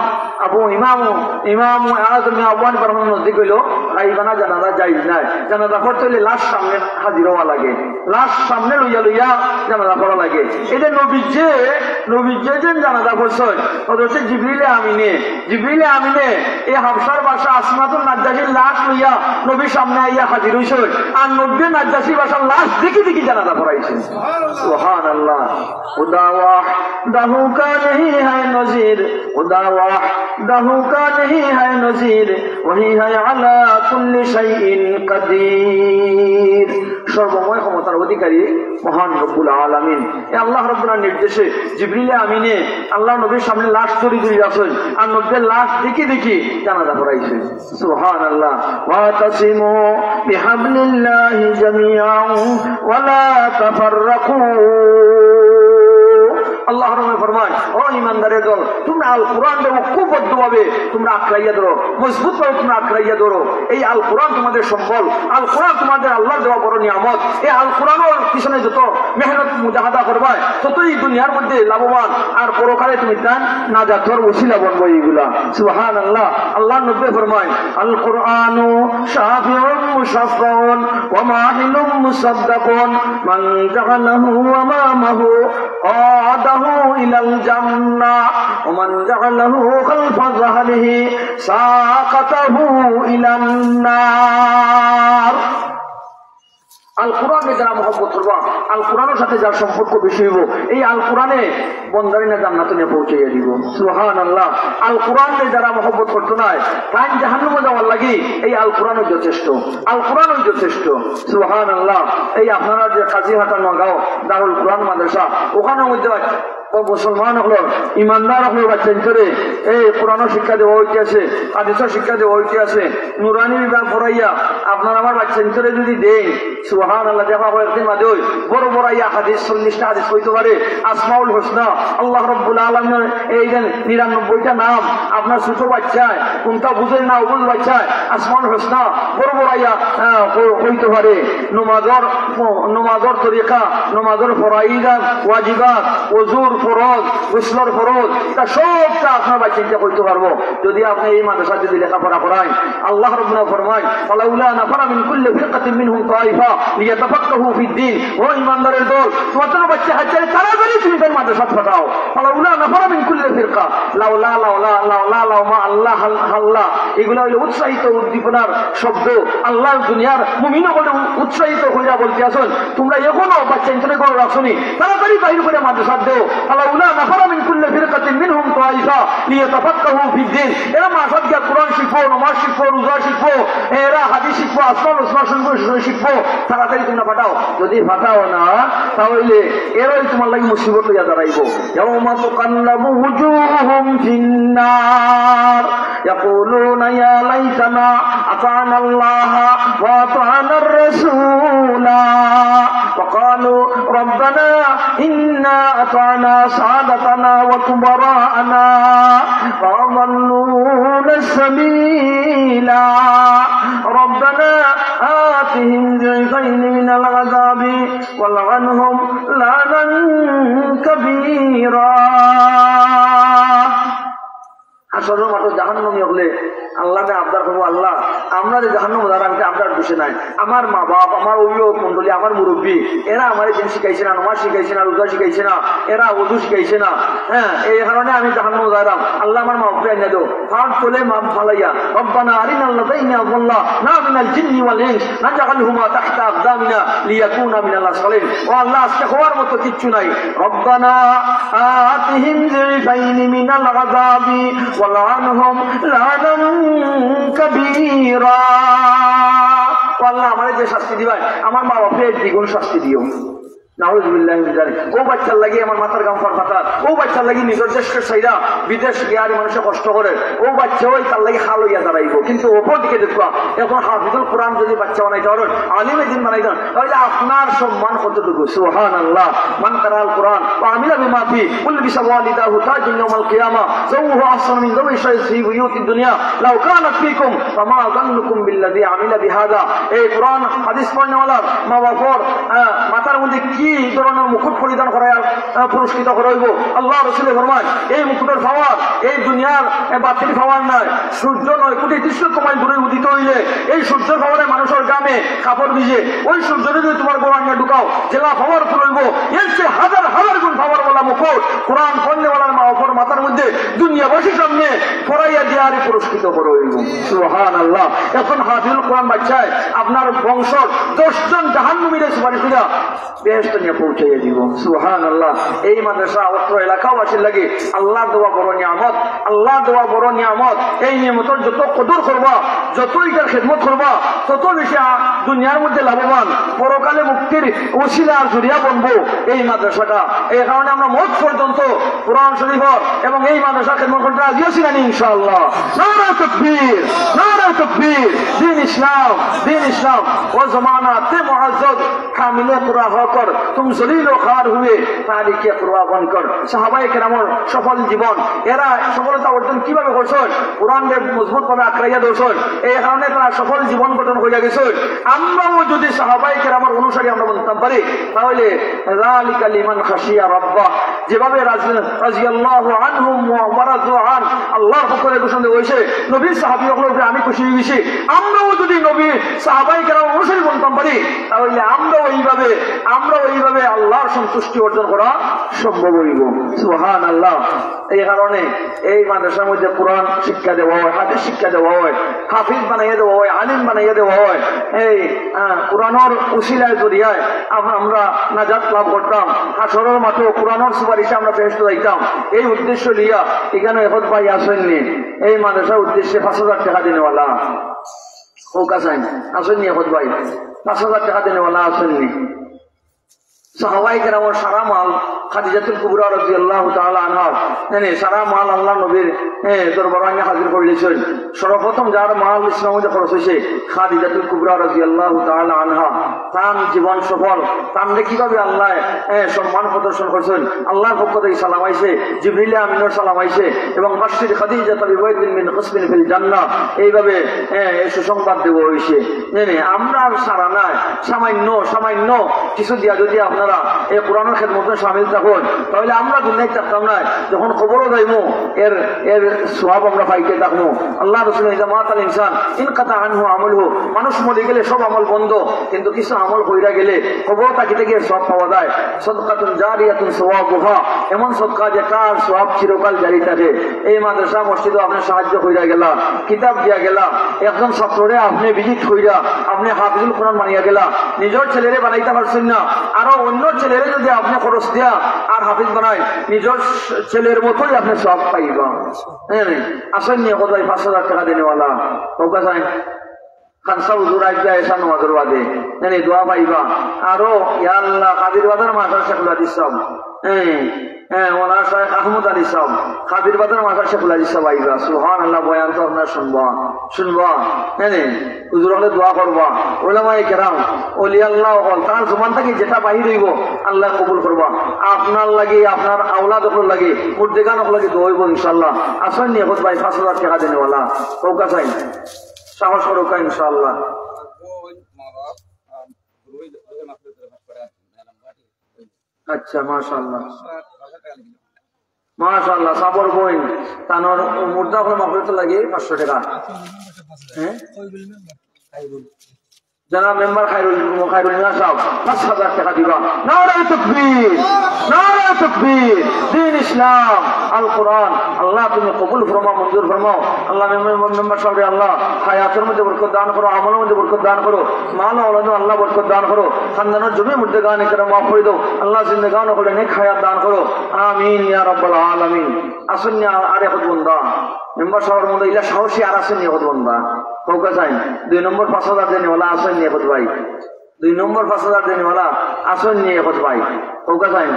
আজম আবওয়ান পরম নজদিক হইলো গাইবানা জানাজা যাই নাই। জানাজা পড়তে হইলে লাশ সামনে হাজির হওয়া লাগে, লাশ সামনে লইয়া জানাজা পড়া লাগে। এটা নবীজি যেন জানাজা পড়ছেন হচ্ছে জিবরিলে আমিনে এই হাবশার বাদশা আসমাতুন নাজ্জাশীর লাশ লইয়া নবীর সামনে আইয়া হাজির হইছেন আর নবী নাজ্জাশী বাদশার লাশ দেখি জানাজা পড়াইছেন। সুবহানাল্লাহ। খুদা ওয়াহদাহু কা नहीं है नज़ीर, खुदा वहदहु का नहीं है नज़ीर, वही है अला कुल्ली शैइन कदीर। সর্বময় ক্ষমতার অধিকারী মহান রব্বুল আলামিন। আল্লাহ রব্বুল নির্দেশে জিবরিলে আমিনে আল্লাহ নবীর সামনে লাশ ধরে আসেন আর নবীর লাশ দেখি জানাজা পড়াইছেন। সুবহানাল্লাহ। ওয়াতাসিমু বিহাবলিল্লাহি জামিআন ওয়া লা তাফাররাকু। আল্লাহ রহমে ফরমান, ও ইমানদারের দল, তোমরা আল কোরআন ঐক্যবদ্ধ ভাবে তোমরা আঁকড়াইয়া ধরো, মজবুত ভাবে তোমরা আঁকড়াইয়া ধরো। এই আল কোরআন তোমাদের সম্বল, আল কোরআন তোমাদের আল্লাহর দেওয়া বড় নিয়ামত। এই আল কোরআনের পিছনে যত মেহনত মুজাহাদা করবা ততই দুনিয়ার মধ্যে লাভবান, আর পরকালে তুমি তান নাজাতের ওসিলা বনবো। এইগুলা সুবহানাল্লাহ। আল্লাহ নবী ফরমায়, আল কোরআনু শাফিউন মুশাফফাউন ওয়া মাহিলুম মুসাদ্দাকুন মান জাআলাহু আমামাহু আদাহু ইলাল জান্নাহ ওয়া মান জাআলাহু খালফা যাহরিহি সাকাতাহু ইলান নার। আল কোরআনে যারা মহব্বত করবা, আল কোরআনের সাথে যার সম্পর্ক বেশি হইব, এই আল কোরআনে বন্দারিনা জান্নাতে নিয়ে পৌঁছাইয়া দিব। সুবহানাল্লাহ। আল কোরআনে যারা মহব্বত করতো না তাই জাহান্নামে যাওয়ার লাগি এই আল কোরআনও যথেষ্ট, আল কোরআনও যথেষ্ট। সুবহানাল্লাহ। এই আপনারা যে কাজীহাটা নগাঁও দারুল কোরআন মাদ্রাসা, ওখানের মধ্যে মুসলমান হল ইমানদার হল বাচ্চা করে এই কোরআন শিক্ষা দেওয়া হইতে আছে, হাদিসের শিক্ষা দেওয়া হইতে আছে, নুরানি বিভাগ পড়াইয়া আপনার আমার বাচ্চা করে যদি দেন, সুবহানাল্লাহ, দেখা কয়েকদিন মাঝে বড় বড়াইয়া হাদিস 40টা হাদিস হইতে পারে, আসমাউল হোসনা, আল্লাহ রব্বুল আলামিনের এই 99টা নাম আপনার ছোট বাচ্চায় কোনটা বুঝেন না অবুঝ বাচ্চায় আসমাউল হোসনা বড় বড়াইয়া হইতে পারে। নমাজর তরিকা, নমাজর ফরাইদাত, ওয়াজিবাত, ওযুর ফরজ, গোসলের ফরজ, তা সবটা আপনার বাচ্চাকে করতে পারবো যদি আপনি এই মাদ্রাসা যদি লেখাপড়া করায়। আল্লাহ রাব্বুল ফরমায়, ফালাউলা নাফারা মিন কুল্লি ফিরকাতিন মিনহুম তাইফা লিয়াতাফাক্কাহু ফিদ-দ্বীন। ও ঈমানদারের দল, তোমাদের বাচ্চা হাজারে তাড়াতাড়ি তুমি তার মাদ্রাসা পাঠাও। ফালাউলা নাফারা মিন কুল্লি ফিরকা, লাউলা লাউলা লাউলা লাউমা আল্লাহ আল্লাহ, এগুলো হলো উৎসাহিত উদ্দীপনার শব্দ। আল্লাহ দুনিয়ার মুমিনও বলে উৎসাহিত হইয়া বলতে আসুন, তোমরা এখনো বাচ্চা ইন্টারে করে রাখছনি, তাড়াতাড়ি বাইরে করে মাদ্রাসা দেও। ফালাউলা নাফারা মিন কুল্লি ফিরকাতিন মিনহুম তাইফা লিয়াতাফাক্কাহু ফিদ-দ্বীন। এরা মাদ্রাসা গিয়া কোরআন শিখবো, নামাজ শিখবো, রোজা শিখবো, এরা হাদিস শিখবো, আসমাউল হোসনা শিখবো, তাড়াতাড়ি তোমরা পাঠাও। যদি পাঠাও না তাহলে এরাই তোমার লাগি মুসিবত হইয়া দাঁড়াইব। ইয়াউমা তুকাল্লাবু উজুহুহুম ফিন-নার ইয়াকুলুনা ইয়া লাইতানা আতা'না আল্লাহ ওয়া আতা'না আর-রাসূলা ওয়া ক্বালু রাব্বানা ইন্না আতা'না সাদাতানা ওয়া কুবারা'না ফাআযাল্লুনা আস-সাবিলা রাব্বানা آتهم ضعفين من العذاب والعنهم لعنا كبيرا। আসলে মাত্র জাহান্নামী হলে আল্লাহ আবদার করবো, আল্লাহ আমরা যে জাহান্নাম আমি আবদার বসে নাই, আমার মা বাপ, আমার অভিভাবক মন্ডলী, আমার মুরব্বী, এরা আমার দিন শিখাইছে না, নামাজ শিখাইছে না, রোজা শিখাইছে না, এরা ওযু শিখাইছে না। হ্যাঁ, এই কারণে আমি জাহান্নাম দাঁড়াম। আল্লাহ আমার মা বাপকে এনে দো, হাত তোলে মা ফালাইয়া, রব্বানা আরিনা আল্লাযীনা আযাল্লানা মিনাল জিন্নি ওয়াল ইনস নাজআলহুমা তাহতা আকদামিনা লিয়াকুনা মিনাল আসফালিন। ও আল্লাহ, আজকে হওয়ার মতো কিচ্ছু নাই। রব্বানা আতিহিম যিফাইনি মিনাল আযাবি ওয়ালআনহুম লা'নান কাবীরা। আল্লাহ আমারে যে শাস্তি দিবাই আমার মা বাপের দ্বিগুণ শাস্তি দিও। নাউযুবিল্লাহি মিন যালিক। ও বাচ্চার লাগি আমার মাথার গাম ফাটার, ও বাচ্চার লাগি নিজের দেশকে সাইরা বিদেশ গিয়ার মানুষে কষ্ট করে, ও বাচ্চা ওই তার লাগি হাল হইয়া দাঁড়াইব। কিন্তু ওপর দিকে দেখবা এখন হাফিজুল কোরআন যদি বাচ্চা বানাইতে পারেন, আলিমে দিন বানাইতেন, তাহলে আপনার সম্মান কতটুকু। সুবহানাল্লাহ। মান কারাল কোরআন ওয়া আমিলা বিমা ফি উলবিসা ওয়ালিদাহু তাজুন ইয়াউমাল কিয়ামা যাওহু আহসানু মিন যাওহি শাইসি বিয়ুতিদ দুনিয়া লাউ কানাত ফিকুম ফামা যান্নুকুম বিল্লাযী আমিলা বিহাদা। এই কোরআন হাদিস পড়নেওয়ালা মা বাবার মাথার মধ্যে কি ধরনের মুকুট পরিধান করায় পুরস্কৃত করা হইব। আল্লাহ রাসূল ফরমান, এই মুকুটের পাওয়ার এই দুনিয়ার বাতিল পাওয়ার নাই, সূর্য 9 কোটি 30 মাইল দূরে উদিত হইলে এই সূর্যের পাওয়ারে মানুষের গামে কাপড় ভিজে, ওই সূর্যরে যদি তোমার গোড়াঙ্গে ঢুকাও জেলা পাওয়ার ফুলইব, এর চেয়ে হাজার হাজার গুণ পাওয়ার বলা মুকুট কোরআন পড়নেওয়ালার মা বাবার মাথার মধ্যে দুনিয়াবাসীর সামনে পড়াইয়া দিয়ে আর পুরস্কৃত করা হইব। সুবহানাল্লাহ। এখন হাফিজুল কোরআন বাচ্চায় আপনার বংশ 10 জন জাহান্নামীদের সুপারিশ কইরা বেহেশত নিয়ে পৌঁছাইয়া দিব। সুবহানাল্লাহ। এই মাদ্রাসা অত্র এলাকাবাসীর লাগে আল্লাহর দেওয়া বড় নিয়ামত। আল্লাহ আল্লাহ দেওয়া বড় নিয়ামত। এই নিয়ামতের যত কদর করবা, যত এটার খেদমত করবা, তত বেশি দুনিয়ার মধ্যে লাভবান, পরকালে মুক্তির ওসিলা আর জরিয়া বনবো এই মাদ্রাসাটা। এই কারণে আমরা মত পর্যন্ত কোরআন শরীফর এবং এই মাদ্রাসা খেদমত করতে রাজি আছি না ইনশাআল্লাহ। নারে তাকবীর, নারে তাকবীর। দিন ইসলাম, দিন ইসলাম ও জমানাতে মুআজ্জজ কামিলে পুরা হকর তুম জলিল ও খার হুয়ে তারিখে পুরা বনকর। সাহাবায়ে কেরামের সফল জীবন, এরা সফলতা অর্জন কিভাবে করছেন? কোরআনকে মজবুত ভাবে আঁকড়াইয়া ধরছেন, এই কারণে তারা সফল জীবন গঠন হইয়া গেছেন। আমরাও যদি সাহাবায়ে কেরামের অনুসারী আমরা বলতাম পারি, তাহলে যালিকা লিমান খাশিয়া রাব্বাহ, যেভাবে রাদিয়াল্লাহু আনহুম ওয়া রাযু আন আল্লাহর পক্ষে ঘোষণা হয়েছে, নবীর সাহাবীদের উপরে আমি খুশি হয়েছি। আমরাও যদি নবী সাহাবায়ে কেরামের অনুসারী বলতাম পারি, তাহলে আমরাও এইভাবে আল্লাহর সন্তুষ্টি অর্জন করা সম্ভব হইব। সুবহানাল্লাহ। এই কারণে এই মাদ্রাসার মধ্যে কোরআন শিক্ষা দেওয়া হয়, হাদিস শিক্ষা দেওয়া হয়, হাফিজ বানাইয়া দেওয়া হয়, আলিম বানাইয়া দেওয়া হয়। এই কোরআনের উসিলায় জরিয়ায় আমরা নাজাত লাভ করতাম, হাসরের মাঠে কোরআনের সুপারিশে আমরা বেহেশতে যাইতাম। এই উদ্দেশ্য লিয়া এখানে এখন ভাই আসেননি, এই মাদ্রাসার উদ্দেশ্যে 5,000 টাকা দিনেওয়ালা হোক আসেন, আসেননি এখন ভাই 5,000 টাকা দিনেওয়ালা আসেননি। সাহাবায়ে কেরামের সারা মাল খাদিজাতুল কুবরা রাদিয়াল্লাহু তাআলা আনহা সারা মাল আল্লাহ নবীর দরবারে হাজির করেছেন। সর্বপ্রথম যার মাল ইসলামের মধ্যে খরচ হয়েছে খাদিজাতুল কুবরা রাদিয়াল্লাহু তাআলা আনহা। তার জীবন সফল, তানরে কিভাবে আল্লাহ সম্মান প্রদর্শন করেছেন। আল্লাহর পক্ষ থেকে সালাম আইছে, জিবরিল আমিনের সালাম আইছে এবং বাশশির খাদিজাতা বিবাইতিন মিন কসমিন ফিল জান্নাহ, এইভাবে সুসংবাদ দেওয়া হয়েছে। আমরা আর সারা নাই, সামান্য কিছু দিয়া যদি আপনারা এই কোরআনের খেদমতে শামিল থাকুন, তাহলে আমরা দুনিয়ায় থাকতাম না, যখন খবরও যাইমু এর সওয়াব আমরা পাইতে থাকবো। আল্লাহ রাসূল ইজা মাতাল ইনসান ইনকাতা আনহু আমালহু, মানুষ মরে গেলে সব আমল বন্ধ, কিন্তু কিছু আমল কইরা গেলে খবর তাকিতে গিয়ে সওয়াব পাওয়া যায়। সাদকাতুন জারিয়াতুন সওয়াবুহা, এমন সদকা যেটা সওয়াব চিরকাল জারি থাকে। এই মাদ্রাসা মসজিদে আপনি সাহায্য কইরা গেলা, কিতাব দিয়া গেলা, একজন ছাত্ররে আপনি ভিজিট কইরা আপনি হাফিজুল কোরআন বানিয়া গেলা, নিজের ছেলেরে বানাইতে পারছেন না, আরো অন্য ছেলেরে যদি আপনি খরচ দিয়া আর হাফিজ বানাই, নিজের ছেলের মতোই আপনি সব পাইবা। আসেন নিয়ে কোথায় 5,000 টাকা দিনেওয়ালা ওকা যায় খানসা হুজুর আইবা এসা নমাজের বাদে দোয়া পাইবা। আরো ইয়া আল্লাহ কাদির বাজার মাস্টার শেখুল হাদিস সাহেব, ওনার শাইখ আহমদ আলী সাহেব, কাদির বাজার মাস্টার শেখুল হাদিস সাহেব আইবা। সুবহানাল্লাহ। বয়ান তো আপনারা শুনবা হুজুর হলে দোয়া করবা। উলামায়ে কেরাম ওলি আল্লাহ হল তার জমান থেকে যেটা বাহির হইব আল্লাহ কবুল করবা। আপনার লাগে, আপনার আওলাদ লাগে, মুর্দেগান লাগে দোয়া হইব ইনশাআল্লাহ। আসেন নিয়ে ভাই 5,000 টাকা দেনেওয়ালা কৌকা চাই, সাহস করোকা ইনশাআল্লাহ। আচ্ছা মাশাআল্লাহ, মাশাআল্লাহ। সাবর বইন তানোর মুর্দা করে মাফরত লাগে 500 টাকা। জনাব মেম্বার খায়রুল মিয়া সাহেব 5,000 টাকা দিবা। নারে তাকবীর, নারে তাকবীর। দ্বীন ইসলাম, আল কোরআন আল্লাহ তুমি কবুল ফরমাও, মঞ্জুর ফরমাও। আল্লাহ মেম্বার সাহেব আল্লাহ হায়াতের মধ্যে বরকত দান করো, আমলের মধ্যে বরকত দান করো, মাল আওলাদে আল্লাহ বরকত দান করো, খানদানের জমি মধ্যে গান করে মাফ করে দাও আল্লাহ, জিন্দেগান করে নেক হায়াত দান করো। আমিন ইয়া রাব্বাল আলামিন। আসেন আর এক বন্দা মেম্বার সাহেবের মধ্যে ইলা সাহসী আর আসেন এক বন্দা কৌকা চাই 2 নম্বর 5,000 দেনেওয়ালা আসেন নিয়ে ভাই, 2 নম্বর 5,000 দেনেওয়ালা আসেন নিয়ে ভাই কৌকা চাই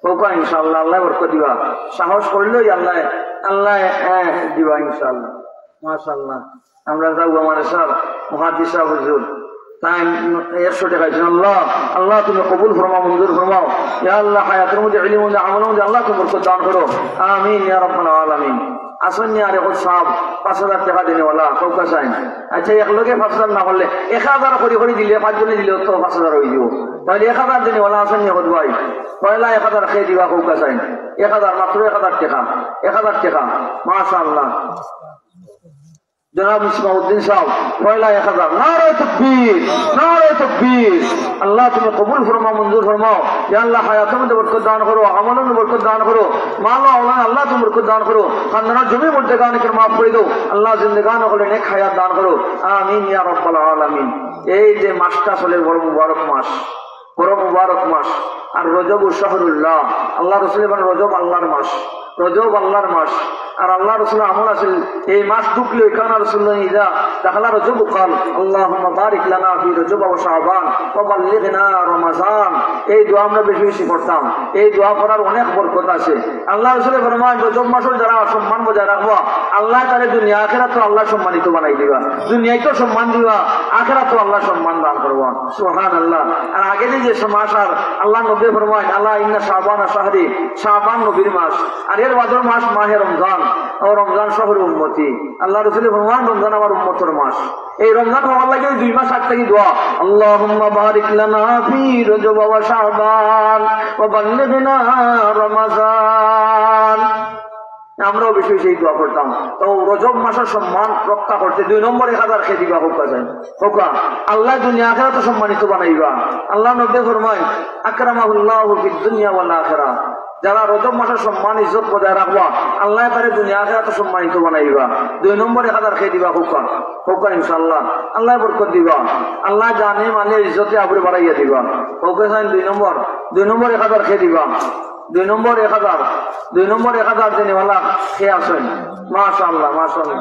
কৌকা ইনশাআল্লাহ আল্লাহ বরকত দিবা। সাহস করলেই আল্লাহ দিবা ইনশাআল্লাহ। মাশাআল্লাহ। আমরা যাবো আমাদের সাহেব মুহাদ্দিস সাহেব হুজুর তাই 100 টাকা দিয়েছেন। আল্লাহ তুমি কবুল ফরমাও, মঞ্জুর ফরমাও। ইয়া আল্লাহ হায়াতের মধ্যে ইলম মধ্যে আমলের মধ্যে আল্লাহ তুমি বরকত দান করো। আমিন ইয়া রাব্বাল আলামিন। আসেন আর এখন সাহেব 5,000 টাকা দিনেওয়ালা কৌকা চাই। আচ্ছা একলগে 5,000 না করলে 1,000 করে দিলে 5 জনে দিলেও তো 5,000 হয়ে যাব। তাহলে 1,000 দিনেওয়ালা আসেন এখন ভাই পয়লা 1,000 খেয়ে দিবা কৌকা চাই। 1,000 মাত্র 1,000 টাকা, 1,000 টাকা। মাশাআল্লাহ। জনাব ইসমাউদ্দিন সাহেব পয়লা 1,000। নারে তাকবীর, নারে তাকবীর। আল্লাহ তুমি কবুল ফরমাও, মঞ্জুর ফরমাও। ইয়া আল্লাহ হায়াতের মধ্যে বরকত দান করো, আমলের মধ্যে বরকত দান করো, মাল আওলাদ আল্লাহ তুমি বরকত দান করো, খানদানের জমি মধ্যে গান করে মাফ করে দাও আল্লাহ, জিন্দেগান করে নেক হায়াত দান করো। আমিন ইয়া রাব্বাল আলামিন। এই যে মাসটা চলে বড় মুবারক মাস, বড় মুবারক মাস। আর রজব শাহরুল্লাহ, আল্লাহ রসুল বলেন রজব আল্লাহর মাস, রজব আল্লাহর মাস। আর আল্লাহ রসুল আমল আছিল এই মাস ঢুকলে কানা রসুল্লাহ ইদা দাখালা রজব কাল আল্লাহুম্মা বারিক লানা ফি রজব ওয়া শাবান ওয়া বাল্লিগনা রমাজান। এই দোয়া আমরা বেশি বেশি করতাম। এই দোয়া করার অনেক বরকত আছে। আল্লাহ রসুল ফরমান রজব মাসের যারা সম্মান বজায় রাখবা আল্লাহ তাআলা দুনিয়া আখিরাত তো আল্লাহ সম্মানিত বানাই দিবা, দুনিয়ায় তো সম্মান দিবা, আখিরাত তো আল্লাহ সম্মান দান করবা। সুবহানাল্লাহ। আর আগে যে মাস আর আল্লাহ নবী ফরমান আল্লাহ ইন্না শাবানা শাহরি, শাবান নবীর মাস, আর এর বাদর মাস মাহে রমজান, ও রমজান শহর উম্মতি। আল্লাহ রসুল ফরমান রমজান আমার উম্মতের মাস। এই রমজান হওয়ার লাগে 2 মাস আগ থেকে দোয়া আল্লাহুম্মা বারিক লানা ফি রজব ওয়া শাবান ওয়া বাল্লিগনা রমাজান। আমরাও বেশি বেশি দোয়া করতাম। তো রজব মাসের সম্মান রক্ষা করতে 2 নম্বর 1000 খেয়ে দিবা হোকা যায় হোকা, আল্লাহ দুনিয়া আখিরাত সম্মানিত বানাইবা। আল্লাহ নবী ফরমায় আকরামাহুল্লাহু ফিদ দুনিয়া ওয়াল আখিরাহ, যারা রজব মাসের সম্মান ইজ্জত বজায় রাখবা আল্লাহ তারে দুনিয়া আখিরাত সম্মানিত বানাইবা। 2 নম্বর 1000 খেয়ে দিবা হোকা হোকা ইনশাআল্লাহ, আল্লাহ বরকত দিবা, আল্লাহ জানে মানে ইজ্জতে আবরে বাড়াইয়া দিবা। হোকা যায় 2 নম্বর 1000 খেয়ে দিবা। 2 নম্বর 1000 দিনওয়ালা খেয়ে আসেন। মাশাআল্লাহ মাশাআল্লাহ।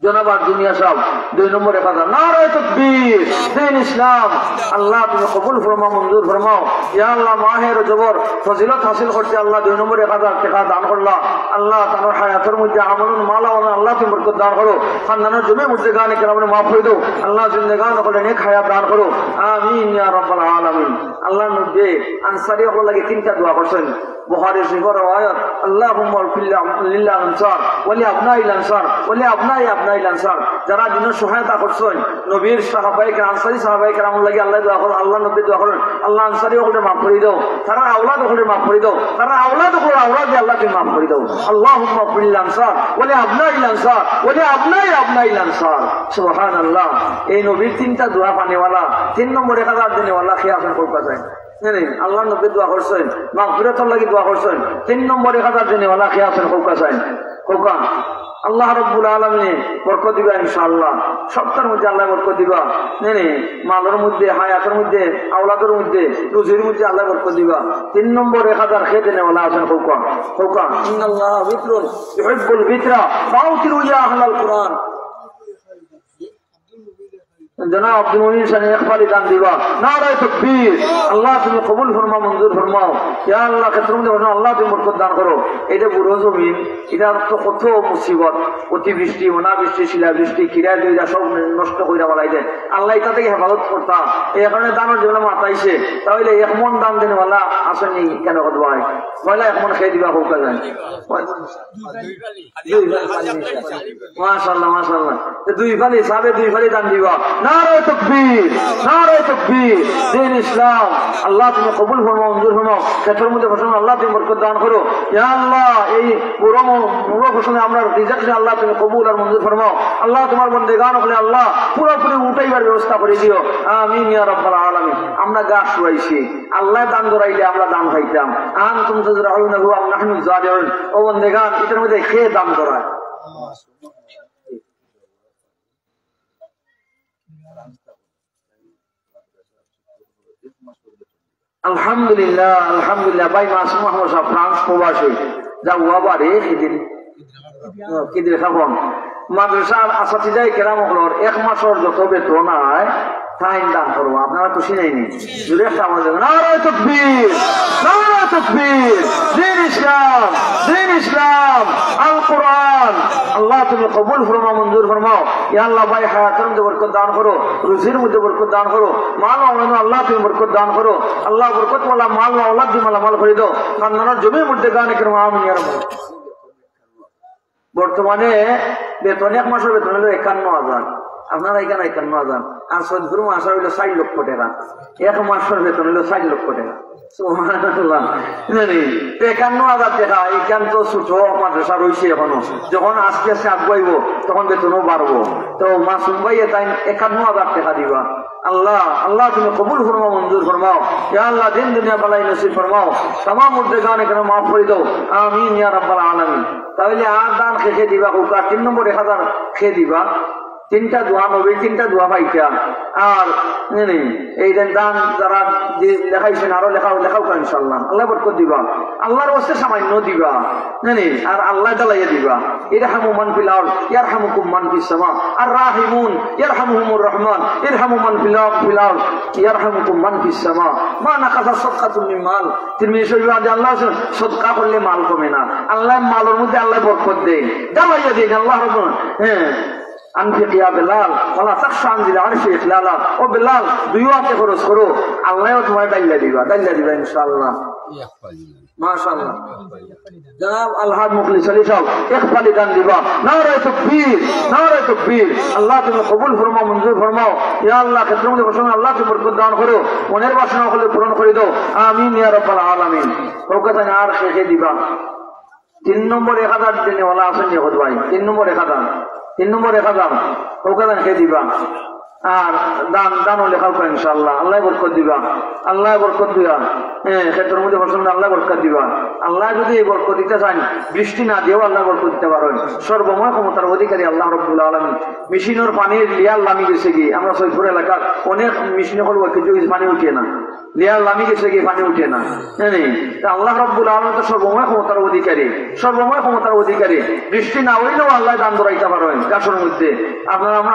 জনাব দুনিয়া সাহেব 2 নম্বর 1000 নারায়ে তাকবীর। দিন ইসলাম আল্লাহ তুমি কবুল ফরমাও, মঞ্জুর ফরমাও। ইয়া আল্লাহ মাহে রজবর ফজিলত হাসিল করতে আল্লাহ 2 নম্বর 1000 টাকা দান করলা। আল্লাহ তার হায়াতের মধ্যে আমলুন মালা আল্লাহ তুমি বরকত দান করো। খানদানের জমি মধ্যে গানে কেরামে মাফ করে দাও। আল্লাহ জিন্দেগান করে নেক হায়াত দান করো। আমিন ইয়া রাব্বাল আলামিন। আল্লাহ নবী আনসারী হল লাগে 3টা দোয়া করছেন। বুখারী শরীফের রওয়ায়াত আল্লাহুম্মা লিল আনসার ওয়া লি আবনাইল আনসার ওয়া লি আবনাইল আনসার, যারা দিনের সহায়তা করছেন নবীর সাহাবায়ে কেরাম আনসারী সাহাবায়ে কেরাম লাগি আল্লাহ দোয়া করেন, আল্লাহ নবী দোয়া করেন আল্লাহ আনসারী হলে মাফ করে দাও, তারা আওলাদ হলে মাফ করে দাও, তারা আওলাদ হলে আওলাদ দিয়ে আল্লাহ তুমি মাফ করে দাও। আল্লাহুম্মা লিল আনসার ওয়া লি আবনাইল আনসার ওয়া লি আবনাইল আনসার। সুবহানাল্লাহ। এই নবীর 3টা দোয়া পানেওয়ালা 3 নম্বর 1000 দিনেওয়ালা খেয়ে আসেন কোন কাছে আল্লাহ নবী দোয়া করছেন, মাগফিরাতের লাগি দোয়া করছেন। 3 নম্বর 1000 দিনেওয়ালা খেয়ে আসেন কোন কাছে কোকা। আল্লাহ রাব্বুল আলামিন বরকত দিবা ইনশাআল্লাহ। সবটার মধ্যে আল্লাহ বরকত দিবা। মালের মধ্যে, হায়াতের মধ্যে, আওলাদের মধ্যে, রুজির মধ্যে আল্লাহ বরকত দিবা। 3 নম্বর 1000 খেতে নেওয়ালা আছেন কোকা কোকা। ইন্নাল্লাহা বিতরুন ইউহিব্বুল বিতরা ফাউতিরু ইয়া আহলাল কুরআন। জনাব আব্দুল মুমিন সাহেব ইকবালি দান দিবা। নারায়ে তাকবীর। আল্লাহ তুমি কবুল ফরমাও, মঞ্জুর ফরমাও। ইয়া আল্লাহ ক্ষেত্রের মধ্যে আল্লাহ তুমি বরকত দান করো। এটা বুড়ো জমিন, এটা তো কত মুসিবত, অতিবৃষ্টি, অনাবৃষ্টি, শিলাবৃষ্টি, কিরা দুইটা সব নষ্ট কইরা বলাই দেয়। আল্লাহ এটা থেকে হেফাজত করতা। এই কারণে দানের যেগুলো মাতাইছে তাহলে 1 মণ দান দিনওয়ালা আসেনি কেন করবাই পয়লা 1 মণ খেয়ে দিবা হোক যায়। মাশাআল্লাহ মাশাআল্লাহ। 2 ফালি সাবে 2 ফালি দান দিবা। নারায়ে তাকবীর নারায়ে তাকবীর। দিন ইসলাম আল্লাহ তুমি কবুল ফরমাও, মঞ্জুর ফরমাও। ক্ষেত্রের মধ্যে ফসল আল্লাহ তুমি বরকত দান করো। ইয়া আল্লাহ এই পুরো ফসলে আমরা রিজিক আল্লাহ তুমি কবুল আর মঞ্জুর ফরমাও। আল্লাহ তোমার বন্দেগান হলে আল্লাহ পুরোপুরি উঠাইবার ব্যবস্থা করে দিও। আমিন ইয়া রাব্বাল আলামিন। আমরা গাছ শুয়াইছি, আল্লাহ দান ধরাইলে আমরা দান খাইতাম। আনতুম তাজরাউনাহু আম নাহনু যারিউন। ও বন্দেগান এটার মধ্যে খেয়ে দাম ধরায়। আলহামদুলিল্লাহ আলহামদুলিল্লাহ। ভাই মাসুম আহমদ সাহেব ফ্রান্স প্রবাসী যা ওয়াবারে কিদির খাবন মাদ্রাসার আসাতিজাই কেরাম হলোর 1 মাসের যত বেতন হয় টাইম দান করবো। আপনারা তো শুনেইনি জুড়ে নারায়ে তাকবীর নারায়ে তাকবীর। দিন ইসলাম দিন ইসলাম আল কোরআন আল্লাহ তুমি কবুল ফরমাও, মঞ্জুর ফরমাও। ইয়া আল্লাহ ভাই হায়াতের মধ্যে বরকত দান করো, রুজির মধ্যে বরকত দান করো, মাল আওলাদ আল্লাহ তুমি বরকত দান করো। আল্লাহ বরকত ওয়ালা মাল আওলাদ দিয়ে মালামাল করে দাও। খানদানের জমির মধ্যে গানে কেরাম আমিন ইয়া রাব্বাল। বর্তমানে বেতন 1 মাসের বেতন হলো 51,000। আপনারা এখানে 51,000 আর সদগুরু মাসা হইলো 60 লক্ষ টাকা। 1 মাসের বেতন হলো 60 লক্ষ টাকা। সুবহানাল্লাহ। 51,000 টাকা এখান তো ছোট মাদ্রাসা রয়েছে এখনো। যখন আস্তে আস্তে আগাইব তখন বেতনও বাড়বো। তো মাসুম ভাই তাই 51,000 টাকা দিবা। আল্লাহ আল্লাহ তুমি কবুল ফরমাও, মঞ্জুর ফরমাও। ইয়া আল্লাহ দিন দুনিয়া বালাই নসিব ফরমাও। तमाम মুর্দেগান এখানে মাফ করে দাও। আমিন ইয়া রাব্বাল আলামিন। তাহলে আর দান খেয়ে দিবা কোকা 3 নম্বর 1000 খেয়ে দিবা। তিনটা দোয়া নবীর তিনটা দোয়া পাইকা আর এই দান যারা যে লেখাইছেন আরো লেখাও ইনশাল্লাহ আল্লাহ বরকত দিবা আল্লাহর ওয়াস্তে সামান্য দিবা আর আল্লাহ দালাইয়া দিবা ইরহামু মান ফিল আরদ ইয়ারহামুকুম মান ফিস সামা আর রাহিমুন ইয়ারহামুহুমুর রহমান ইরহামু মান ফিল আরদ ইয়ারহামুকুম মান ফিস সামা মা নাকাসা সাদকাতুন মিন মাল তিরমিজি শরীফে আছে আল্লাহ সদকা করলে মাল কমে না আল্লাহ মালের মধ্যে আল্লাহ বরকত দেন দালাইয়া দেন আল্লাহ রাব্বুল আনফিক ইয়া বেলাল ওয়ালা তাখশা আন যিল আরশি ইখলালা ও বেলাল দুইওয়াতে খরচ করো আল্লাহও তোমায় দাইলা দিবা ইনশাআল্লাহ মাশাআল্লাহ জনাব আলহাজ মুখলিস আলী সাহেব ইকবালি দান দিবা নারে তাকবীর আল্লাহ তুমি কবুল ফরমাও মঞ্জুর ফরমাও ইয়া আল্লাহ ক্ষেত্রের মধ্যে বসে আল্লাহ তুমি বরকত দান করো মনের বাসনা হলে পূরণ করে দাও আমিন ইয়া রাব্বাল আলামিন ওকাতান আর শেষে দিবা 3 নম্বর 1000 দিনে ওয়ালা আছেন যে ভাই 3 নম্বর 1000 ওকাতান খেয়ে দিবা আর দানও লেখাও করে ইনশাআল্লাহ আল্লাহ বরকত দিবা ক্ষেত্রের মধ্যে বসন্ত আল্লাহ বরকত দিবা আল্লাহ যদি এই বরকত দিতে চান বৃষ্টি না দিয়েও আল্লাহ বরকত দিতে পারেন সর্বময় ক্ষমতার অধিকারী আল্লাহ রাব্বুল আলামিন মেশিনের পানির লিয়ার লামি গেছে কি আমরা সৈয়দপুর এলাকার অনেক মেশিনে করবো কিছু পানি উঠে না লিয়ার লামি গেছে কি পানি উঠে না আল্লাহ রাব্বুল আলামিন তো সর্বময় ক্ষমতার অধিকারী বৃষ্টি না হইলেও আল্লাহ দান ধরাইতে পারেন গাছের মধ্যে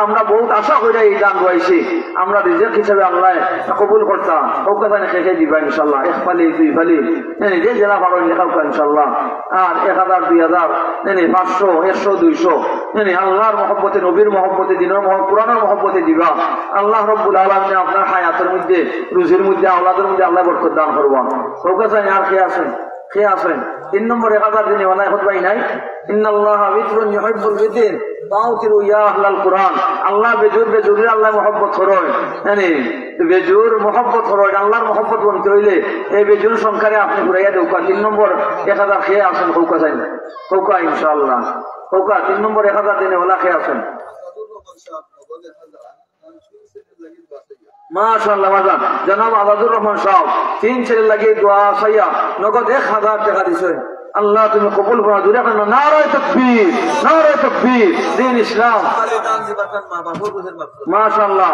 আমরা বহুত আশা করে এই দান ধরাইছি আমরা রিজিক হিসেবে আল্লাহ কবুল করতাম ওখানে খেয়ে দিবা ইনশাআল্লাহ এক ফালি দুই ফালি যে জেলা পারেন লেখাও ইনশাআল্লাহ আর 1000 2000 500 100 200 আল্লাহর মহব্বতে নবীর মহব্বতে দিনের কোরআনের মহব্বতে দিবা আল্লাহ রাব্বুল আলামিন আপনার হায়াতের মধ্যে রুজির মধ্যে আওলাদের মধ্যে আল্লাহ বরকত দান করবেন ওখানে আর খেয়ে আসেন 3 নম্বর 1000 দিনে ওয়ালা খুতবা নাই ইন্নাল্লাহা বিতরুন ইউহিব্বুল বিতিন বাউতিরু ইয়া আহলাল কুরআন আল্লাহ বেজুর আল্লাহ মহব্বত করেন বেজুর মহব্বত করেন আল্লাহর মহব্বত বনতে হইলে এই বেজুর সংখ্যারে আপনি ঘুরাইয়া দেউকা 3 নম্বর 1000 খেয়ে আসেন কৌকা ইনশাআল্লাহ 3 নম্বর 1000 দিনে ওয়ালা খেয়ে আসেন মাশাআল্লাহ জনাব আজাদুর রহমান সাহেব 3 ছেলে লাগিয়ে দোয়া চাইয়া নগদ 1000 টাকা দিছেন আল্লাহ তুমি কবুল ফরমাও দূরে কেন নারে তাকবীর দিন ইসলাম মাশাআল্লাহ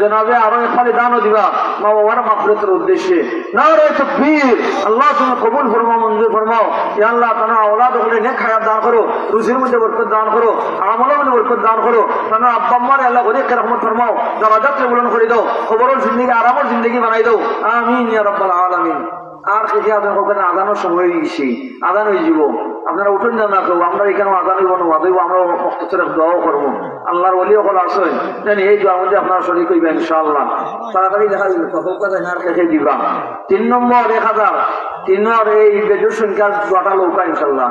জনাবে আরো খালি দানও দিবা মা বাবার মাগফিরাতের উদ্দেশ্যে নারে তাকবীর আল্লাহ তুমি কবুল ফরমাও মঞ্জুর ফরমাও ইয়া আল্লাহ তানা আওলাদ হলে নেক হায়াত দান করো রুজির মধ্যে বরকত দান করো আমলের মধ্যে বরকত দান করো তানা আব্বা আম্মার আল্লাহ অনেক রহমত ফরমাও দরজাত কবুল করে দাও কবরের জিন্দেগি আরামের জিন্দেগি বানাই দাও আমিন ইয়া রাব্বাল আলামিন আর কিছু আপনার ওখানে আদানোর সময় গেছি আদান হয়ে যাব আপনারা উঠুন যান না কেউ আমরা এখানে আদান হইব না মাদইব আমরা মুক্তসরের দোয়াও করবো আল্লাহর ওলি সকল আসেন জানি এই দোয়ার মধ্যে আপনারা শরীক হইবেন ইনশাআল্লাহ তাড়াতাড়ি দেখা দিল আর খেয়ে দিবা 3 নম্বর 1000 3 এই বেজুর সংখ্যার দোয়াটা লৌকা ইনশাআল্লাহ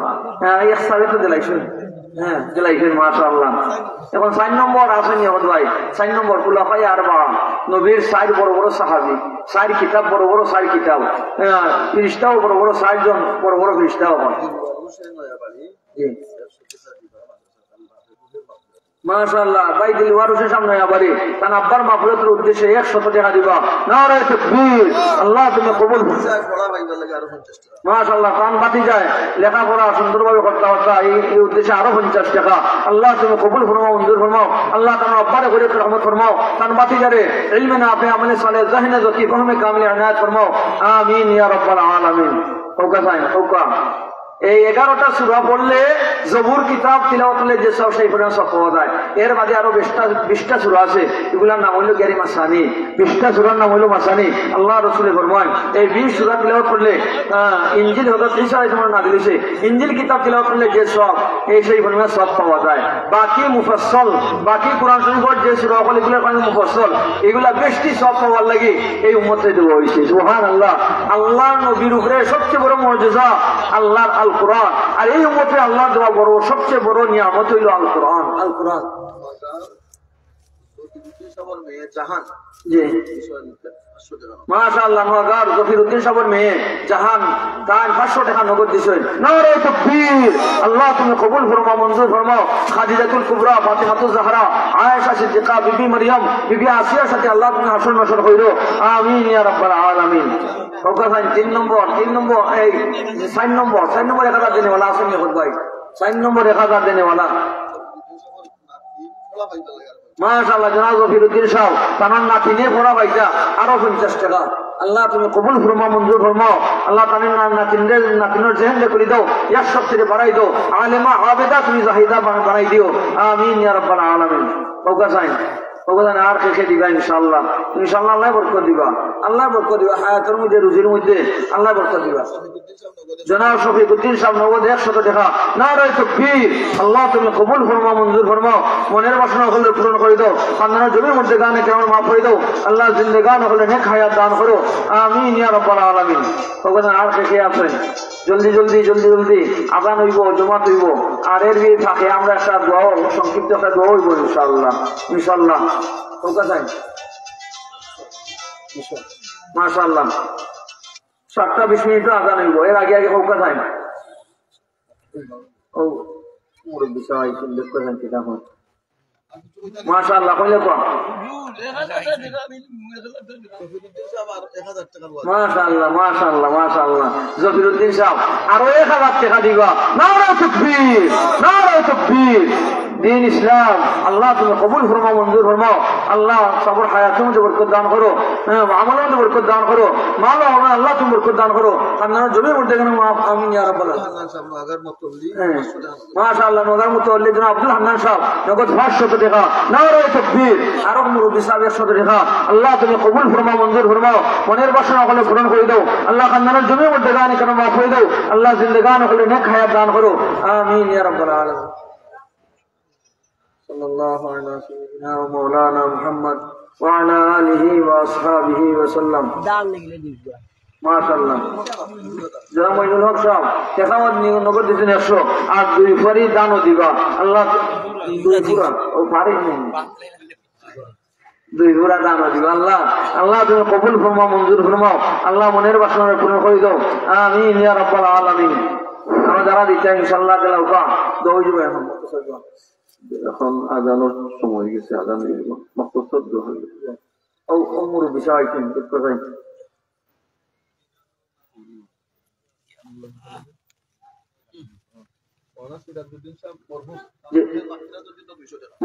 এক সাড়ে তো দিলাইছেন দিলাইছেন মাশাআল্লাহ এখন 4 নম্বর আসেন ভাই 4 নম্বর খুলাফায়ে আরবা নবীর 4 বড় বড় সাহাবী 4 কিতাব বড় বড় 4 কিতাব ফেরেশতাও বড় বড় 4 জন বড় বড় ফেরেশতাও মাশাআল্লাহ ভাই দিলওয়ার হোসেন সামনে আবারে তার আব্বার মাগফিরাতের উদ্দেশ্যে 100 টাকা দিবা নারে তাকবীর আল্লাহ তুমি কবুল মাশাআল্লাহ কান বাতি যায় লেখাপড়া সুন্দরভাবে করতে এই উদ্দেশ্যে আরো 50 টাকা আল্লাহ তুমি কবুল ফরমাও মঞ্জুর ফরমাও আল্লাহ তাআলা আব্বারে করে রহমত ফরমাও কান বাতি যারে ইলমে না আপনি আমলে সালেহ জাহিনে যতি ফহমে কামিল ইনায়াত ফরমাও আমিন ইয়া রাব্বাল আলামিন ওকা এই 11টা সূরা পড়লে জবুর কিতাব তিলাওয়াত করলে যে সব সেই পরিমাণ সব পাওয়া যায় এর মাঝে আরো 20টা সূরা আছে এগুলোর নাম হলো গারি মাসানি 20টা সূরার নাম হলো মাসানি আল্লাহ রাসূল ফরমান এই 20 সূরা তিলাওয়াত করলে ইনজিল হযরত ঈসা আলাইহিস সালাম নাযিল হয়েছে ইনজিল কিতাব তিলাওয়াত করলে যে সব এই সেই পরিমাণ সব পাওয়া যায় বাকি মুফাসসাল বাকি কোরআন শরীফের যে সূরা এগুলোর কারণে মুফাসসাল এগুলা বেশি সব পাওয়ার লাগে এই উম্মতে দেওয়া হয়েছে সুবহানাল্লাহ আল্লাহ নবীর উপরে সবচেয়ে বড় মুজিজা আল্লাহর আল কোরআন আর এই উম্মতে আল্লাহ দেওয়া বড় সবচেয়ে বড় নিয়ামত হইল আল কোরআন জাহান জি মাশাআল্লাহ নওগাঁর জফিরউদ্দিন সাহেবের মেয়ে জাহান তার 500 টাকা নগদ দিছেন নারে তাকবীর আল্লাহ তুমি কবুল ফরমাও মঞ্জুর ফরমাও খাদিজাতুল কুবরা ফাতিমাতুজ জাহরা আয়েশা সিদ্দিকা বিবি মারইয়াম বিবি আসিয়ার সাথে আল্লাহ তুমি হাসর নসর কইরো আমিন ইয়া রাব্বাল আলামিন ওকাসান 3 নম্বর এই 4 নম্বর 1000 দিনে ওয়ালা আসেন ভাই 4 নম্বর 1000 দিনে ওয়ালা মাশাআল্লাহ জনাব জফিরউদ্দিন সাহেব তার নাতিনে পড়া পাইতা আরো 50 টাকা আল্লাহ তুমি কবুল ফরমাও মঞ্জুর ফরমাও আল্লাহ তাদের নাতিনের জেহেন করে দাও এক সপ্তাহে বাড়াই দাও আলেমা আবেদা তুমি জাহিদা বানাই দিও আমিন ইয়া রাব্বাল আলামিন ওকা সাইন ওখানে আর খেয়ে দিবা ইনশাআল্লাহ ইনশাআল্লাহ আল্লাহ বরকত দিবা আল্লাহ বরকত দিবা হায়াতের মধ্যে রুজির মধ্যে আল্লাহ বরকত দিবা জনাব শফিকুদ্দিন সাহেব নগদ 100 টাকা নারে তাকবীর আল্লাহ তুমি কবুল ফরমাও মঞ্জুর ফরমাও মনের বাসনা হলে পূরণ করে দাও খানদানের জমির মধ্যে গানে কেমন মাফ করে দাও আল্লাহ জিন্দেগান হলে নেক হায়াত দান করো আমিন ইয়া রাব্বাল আলামিন ওখানে আর খেয়ে আছেন জলদি জলদি জলদি জলদি আজান হইব জমাত হইব আর এর থাকে আমরা একটা দোয়া সংক্ষিপ্ত একটা দোয়া হইব ইনশাআল্লাহ ইনশাআল্লাহ ওকা যাই মাশাআল্লাহ 7:20 মিনিট আজান হইব এর আগে আগে ওকা যাই ও মুরব্বি সবাই সুন্দর করেন কি দেখুন মাশাআল্লাহ কইলে তো মাশাআল্লাহ মাশাআল্লাহ মাশাআল্লাহ জফিরউদ্দিন সাহেব আরো 1000 টাকা দিবা নারে তাকবীর নারে তাকবীর দিন ইসলাম আল্লাহ তুমি কবুল ফরমাও মঞ্জুর ফরমাও আল্লাহ সবর হায়াতের মধ্যে বরকত দান করো আমলের মধ্যে বরকত দান করো মাল হবে আল্লাহ তুমি বরকত দান করো খানদানের জমির মধ্যে কেন আমিন ইয়া রাব্বাল মাশাআল্লাহ নগর মুতাওয়াল্লি জনাব আব্দুল হান্নান সাহেব নগদ 500 টাকা নারে তাকবীর আরো মুরব্বি সাহেব 100 টাকা আল্লাহ তুমি কবুল ফরমাও মঞ্জুর ফরমাও মনের বাসনা হলে পূরণ করে দাও আল্লাহ খানদানের জমির মধ্যে গানে কেন মাফ করে দাও আল্লাহ জিন্দেগান হলে নেক হায়াত দান করো আমিন ইয়া রাব্বাল আলামিন সাল্লাল্লাহু আলা সাইয়্যিদিনা ওয়া মাওলানা মুহাম্মদ ওয়া আলা আলিহি ওয়া আসহাবিহি ওয়া সাল্লাম দান লিখলে দিবা মাশাআল্লাহ যারা মইনুল হক সাহেব তেকাওয়াত নিয়ে নগদ দিছেন 100 আর দুই ফারি দানও দিবা আল্লাহ দুই পুরা ও পারে না দুই পুরা দানও দিবা আল্লাহ আল্লাহ তুমি কবুল ফরমাও মঞ্জুর ফরমাও আল্লাহ মনের বাসনা পূরণ করে দাও আমিন ইয়া রাব্বাল আলামিন আমরা যারা দিচ্ছি ইনশাআল্লাহ তেলাওয়া দোয়া দিব এখন আজানোর সময় গেছে আজান হয়ে গেল মক্তসর দোয়া হয়ে গেছে ও মুরব্বি সাহেব ঠিক করে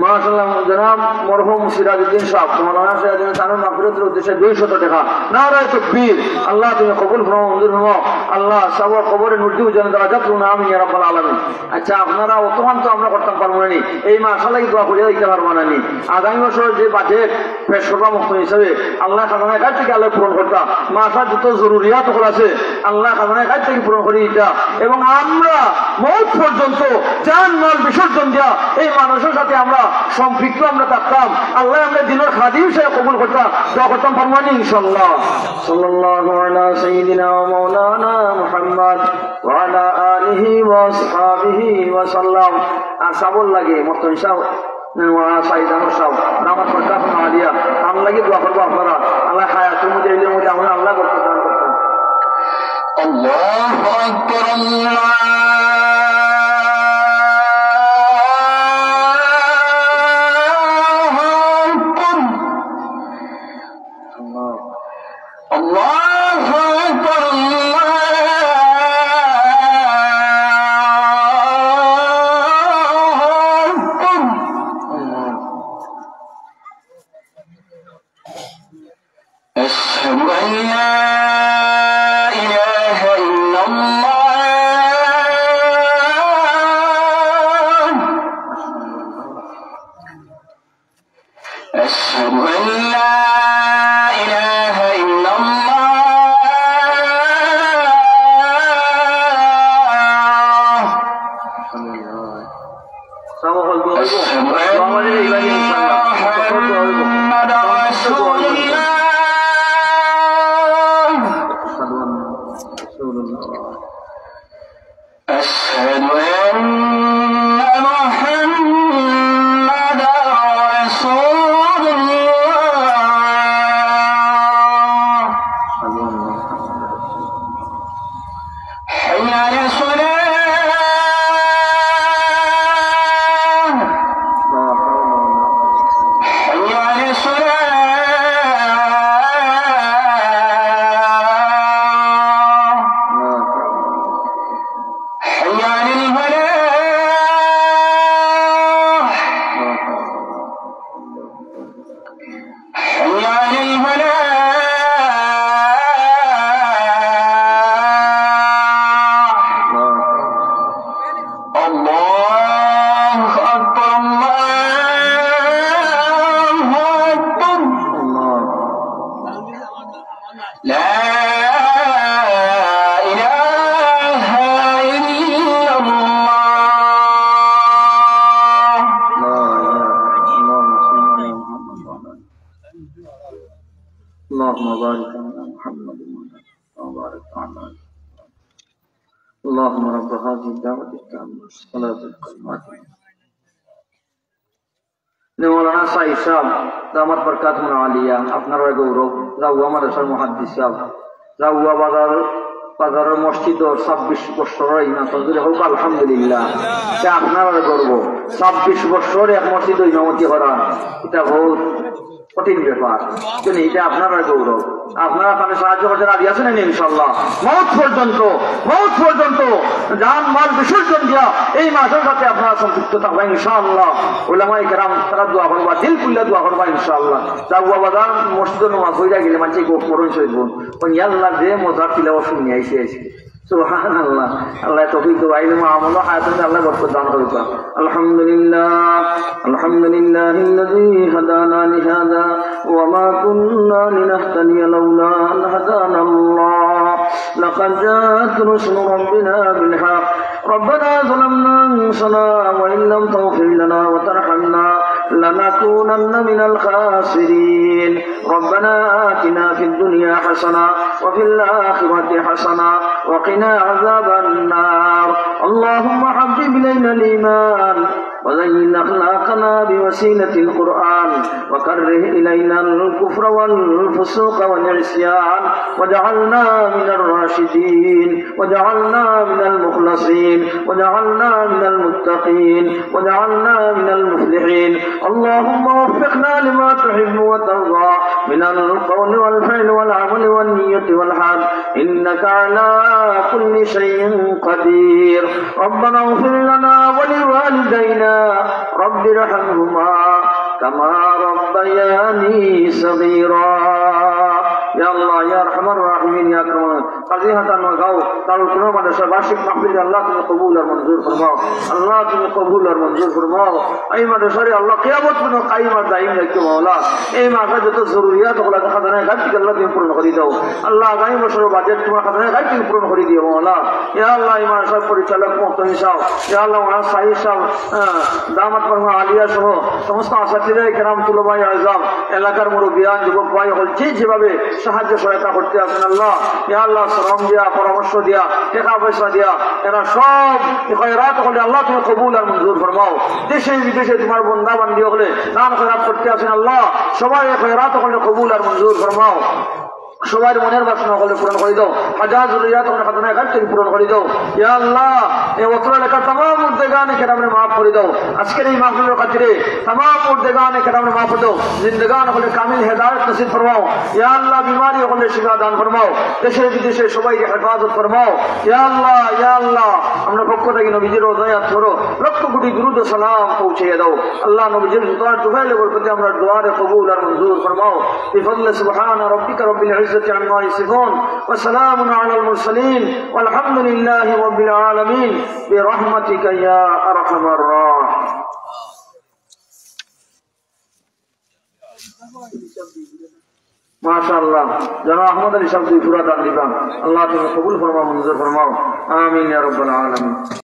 মাশাআল্লাহ জনাব মরহুম সিরাজউদ্দিন সাহেব মাওলানা সিরাজউদ্দিন সাহেবের মাগফিরাতের উদ্দেশ্যে 200 টাকা নারে তাকবীর আল্লাহ তুমি কবুল ফরমাও মঞ্জুর ফরমাও আল্লাহ সবার কবরে নূর দিও জান্নাত দারাজাত করুন আমিন ইয়া রাব্বাল আলামিন আচ্ছা আপনারা অতমান তো আমরা করতে পারবো না এই মাশাআল্লাহ দোয়া করে দিতে পারবো না আগামী বছর যে বাজেট পেশ করবা মুক্ত হিসাবে আল্লাহ খাজানার কাছ থেকে আল্লাহ পূরণ করতা মাশা যত জরুরিয়াত হল আছে আল্লাহ খাজানার কাছ থেকে পূরণ করে দিতা এবং আমরা মওত পর্যন্ত জান মাল বিসর্জন দেয়া এই মানুষের সাথে আমরা সম্পৃক্ত আমরা থাকতাম আল্লাহ আমরা দিনের খাদিম হিসেবে কবুল করতাম দোয়া করতাম ফরমানি ইনশাআল্লাহ সাল্লাল্লাহু আলা সাইয়্যিদিনা ওয়া মাওলানা মুহাম্মদ ওয়া আলা আলিহি ওয়া আসহাবিহি ওয়া সাল্লাম আর সাবল লাগে মতন সাহেব সাইদ আহমদ সাহেব নামাজ পড়তে না দিয়া আম লাগে দোয়া করবো আপনারা আল্লাহ হায়াতের মধ্যে এলের মধ্যে আমরা আল্লাহ করতে দান করতাম আল্লাহু আকবার وبارك على محمد وبارك على اللهم رب هذه الدعوة التامة والصلاة القائمة मौलाना साहिब साहब दामत बरकातुहुल आलिया আপনার গৌরব রাউয়া মাদ্রাসার মুহাদ্দিস সাহেব রাউয়া বাজারের মসজিদের 26 বছরের ইমামতি জুড়ে হোক আলহামদুলিল্লাহ এটা আপনার গর্ব 26 বছর এক মসজিদ ইমামতি করা এটা বহুত কঠিন ব্যাপার কিন্তু এটা আপনার গৌরব আপনারা এখানে সাহায্য করতে রাজি আছেন না ইনশাআল্লাহ মওত পর্যন্ত জান মাল বিসর্জন দিয়া এই মাসের সাথে আপনারা সম্পৃক্ত থাকবেন ইনশাআল্লাহ উলামায়ে কেরাম তারা দোয়া করবা দিল খুলে দোয়া করবা ইনশাআল্লাহ রাউয়া বাজার মসজিদে নামাজ হইয়া গেলে মানুষ গোপ করুন সইব কোন আল্লাহ যে মজা তিলাওয়াত শুনিয়ে আইছে সুবহানাল্লাহ আল্লাহ তৌফিক দাও ইলম আমল হায়াতে আল্লাহ বরকত দান করুক আলহামদুলিল্লাহিল্লাযী হাদানা লিহাযা ওয়া মা কুন্না লিনাহতাদিয়া লাউলা আন হাদানাল্লাহ লাকাদ জাআত রুসুলু রাব্বিনা বিল হক ربنا ظلمنا أنفسنا وإن لم تغفر لنا وترحمنا لنكونن من الخاسرين ربنا آتنا في الدنيا حسنة وفي الآخرة حسنة وقنا عذاب النار اللهم حبب إلينا الإيمان وزين أخلاقنا بوسيلة القرآن وكره إلينا الكفر والفسوق والعصيان واجعلنا من الراشدين واجعلنا من المخلصين وجعلنا من المتقين وجعلنا من المفلحين اللهم وفقنا لما تحب وترضى من القول والفعل والعمل والنية والحال إنك على كل شيء قدير ربنا اغفر لنا ولوالدينا رب ارحمهما كما ربياني صغيرا يا الله يا ارحم الراحمين يا اكرم قضي হাতান গাও তার কোন মাদ্রাসা বার্ষিক মাহফিল আল্লাহ তুমি কবুল আর মঞ্জুর ফরমাও আল্লাহ তুমি কবুল আর মঞ্জুর ফরমাও এই মাদ্রাসারে আল্লাহ কিয়ামত পর্যন্ত কায়েম আর দায়ম রাখো মাওলা এই মাসে যত জরুরিয়াত ওগুলা খাজানায় গাছ আল্লাহ তুমি পূরণ করে দাও আল্লাহ আগামী বছর বাজেট তোমার খাজানায় গাছ তুমি পূরণ করে দিও মাওলা ইয়া আল্লাহ এই মাদ্রাসার পরিচালক মুহতামিম সাহেব ইয়া আল্লাহ ওয়া সাইয়্যিদ সাহেব দামাত বরমা আলিয়া সহ সমস্ত আসাতিদায়ে কেরাম তুলবায়ে আযম এলাকার মুরব্বিয়ান যুবক ভাই হল যেভাবে সাহায্য সহায়তা করতে আছেন আল্লাহ ইয়া আল্লাহ শ্রম দিয়া পরামর্শ দিয়া টাকা পয়সা দিয়া এরা সব খয়রাত হলে আল্লাহ তুমি কবুল আর মঞ্জুর ফরমাও দেশে বিদেশে তোমার বান্দা বান্দি হলে দান খয়রাত করতে আছেন আল্লাহ সবাই খয়রাত হলে কবুল আর মঞ্জুর ফরমাও সবার মনের বাসনা হলে পূরণ করে দাও হাজার জরুরিয়াত হলে খাজানায় গাছ তুমি পূরণ করে দাও ইয়া আল্লাহ এই অত্র এলাকার तमाम মুর্দেগানে কেরামে মাফ করে দাও আজকের এই মাহফিলের খাতিরে तमाम মুর্দেগানে কেরামে মাফ করে দাও জিন্দেগান হলে কামিল হেদায়েত নসিব ফরমাও ইয়া আল্লাহ বিমারি হলে শিফা দান ফরমাও দেশে বিদেশে সবাইকে হেফাজত ফরমাও ইয়া আল্লাহ আমরা পক্ষ থেকে নবীজির রওজায়াত করো লক্ষ কোটি দুরূদ ও সালাম পৌঁছে দাও আল্লাহ নবীজির জুতার তুফাইলে বরকতে আমরা দুআরে কবুল আর মঞ্জুর ফরমাও বিফضل সুবহান রাব্বিকা রাব্বিল ইজ্জাতি আম্মা ইয়াসিফুন ওয়া সালামুন আলাল মুরসালিন ওয়ালহামদুলিল্লাহি রাব্বিল আলামিন বিরহমাতিকা ইয়া আরহামার রাহিমিন মাশাআল্লাহ জানা আহমদ আলী সাহেব দুই পুরা দান দিবা আল্লাহ তুমি কবুল ফরমাও মঞ্জুর ফরমাও আমিন ইয়া রাব্বাল আলামিন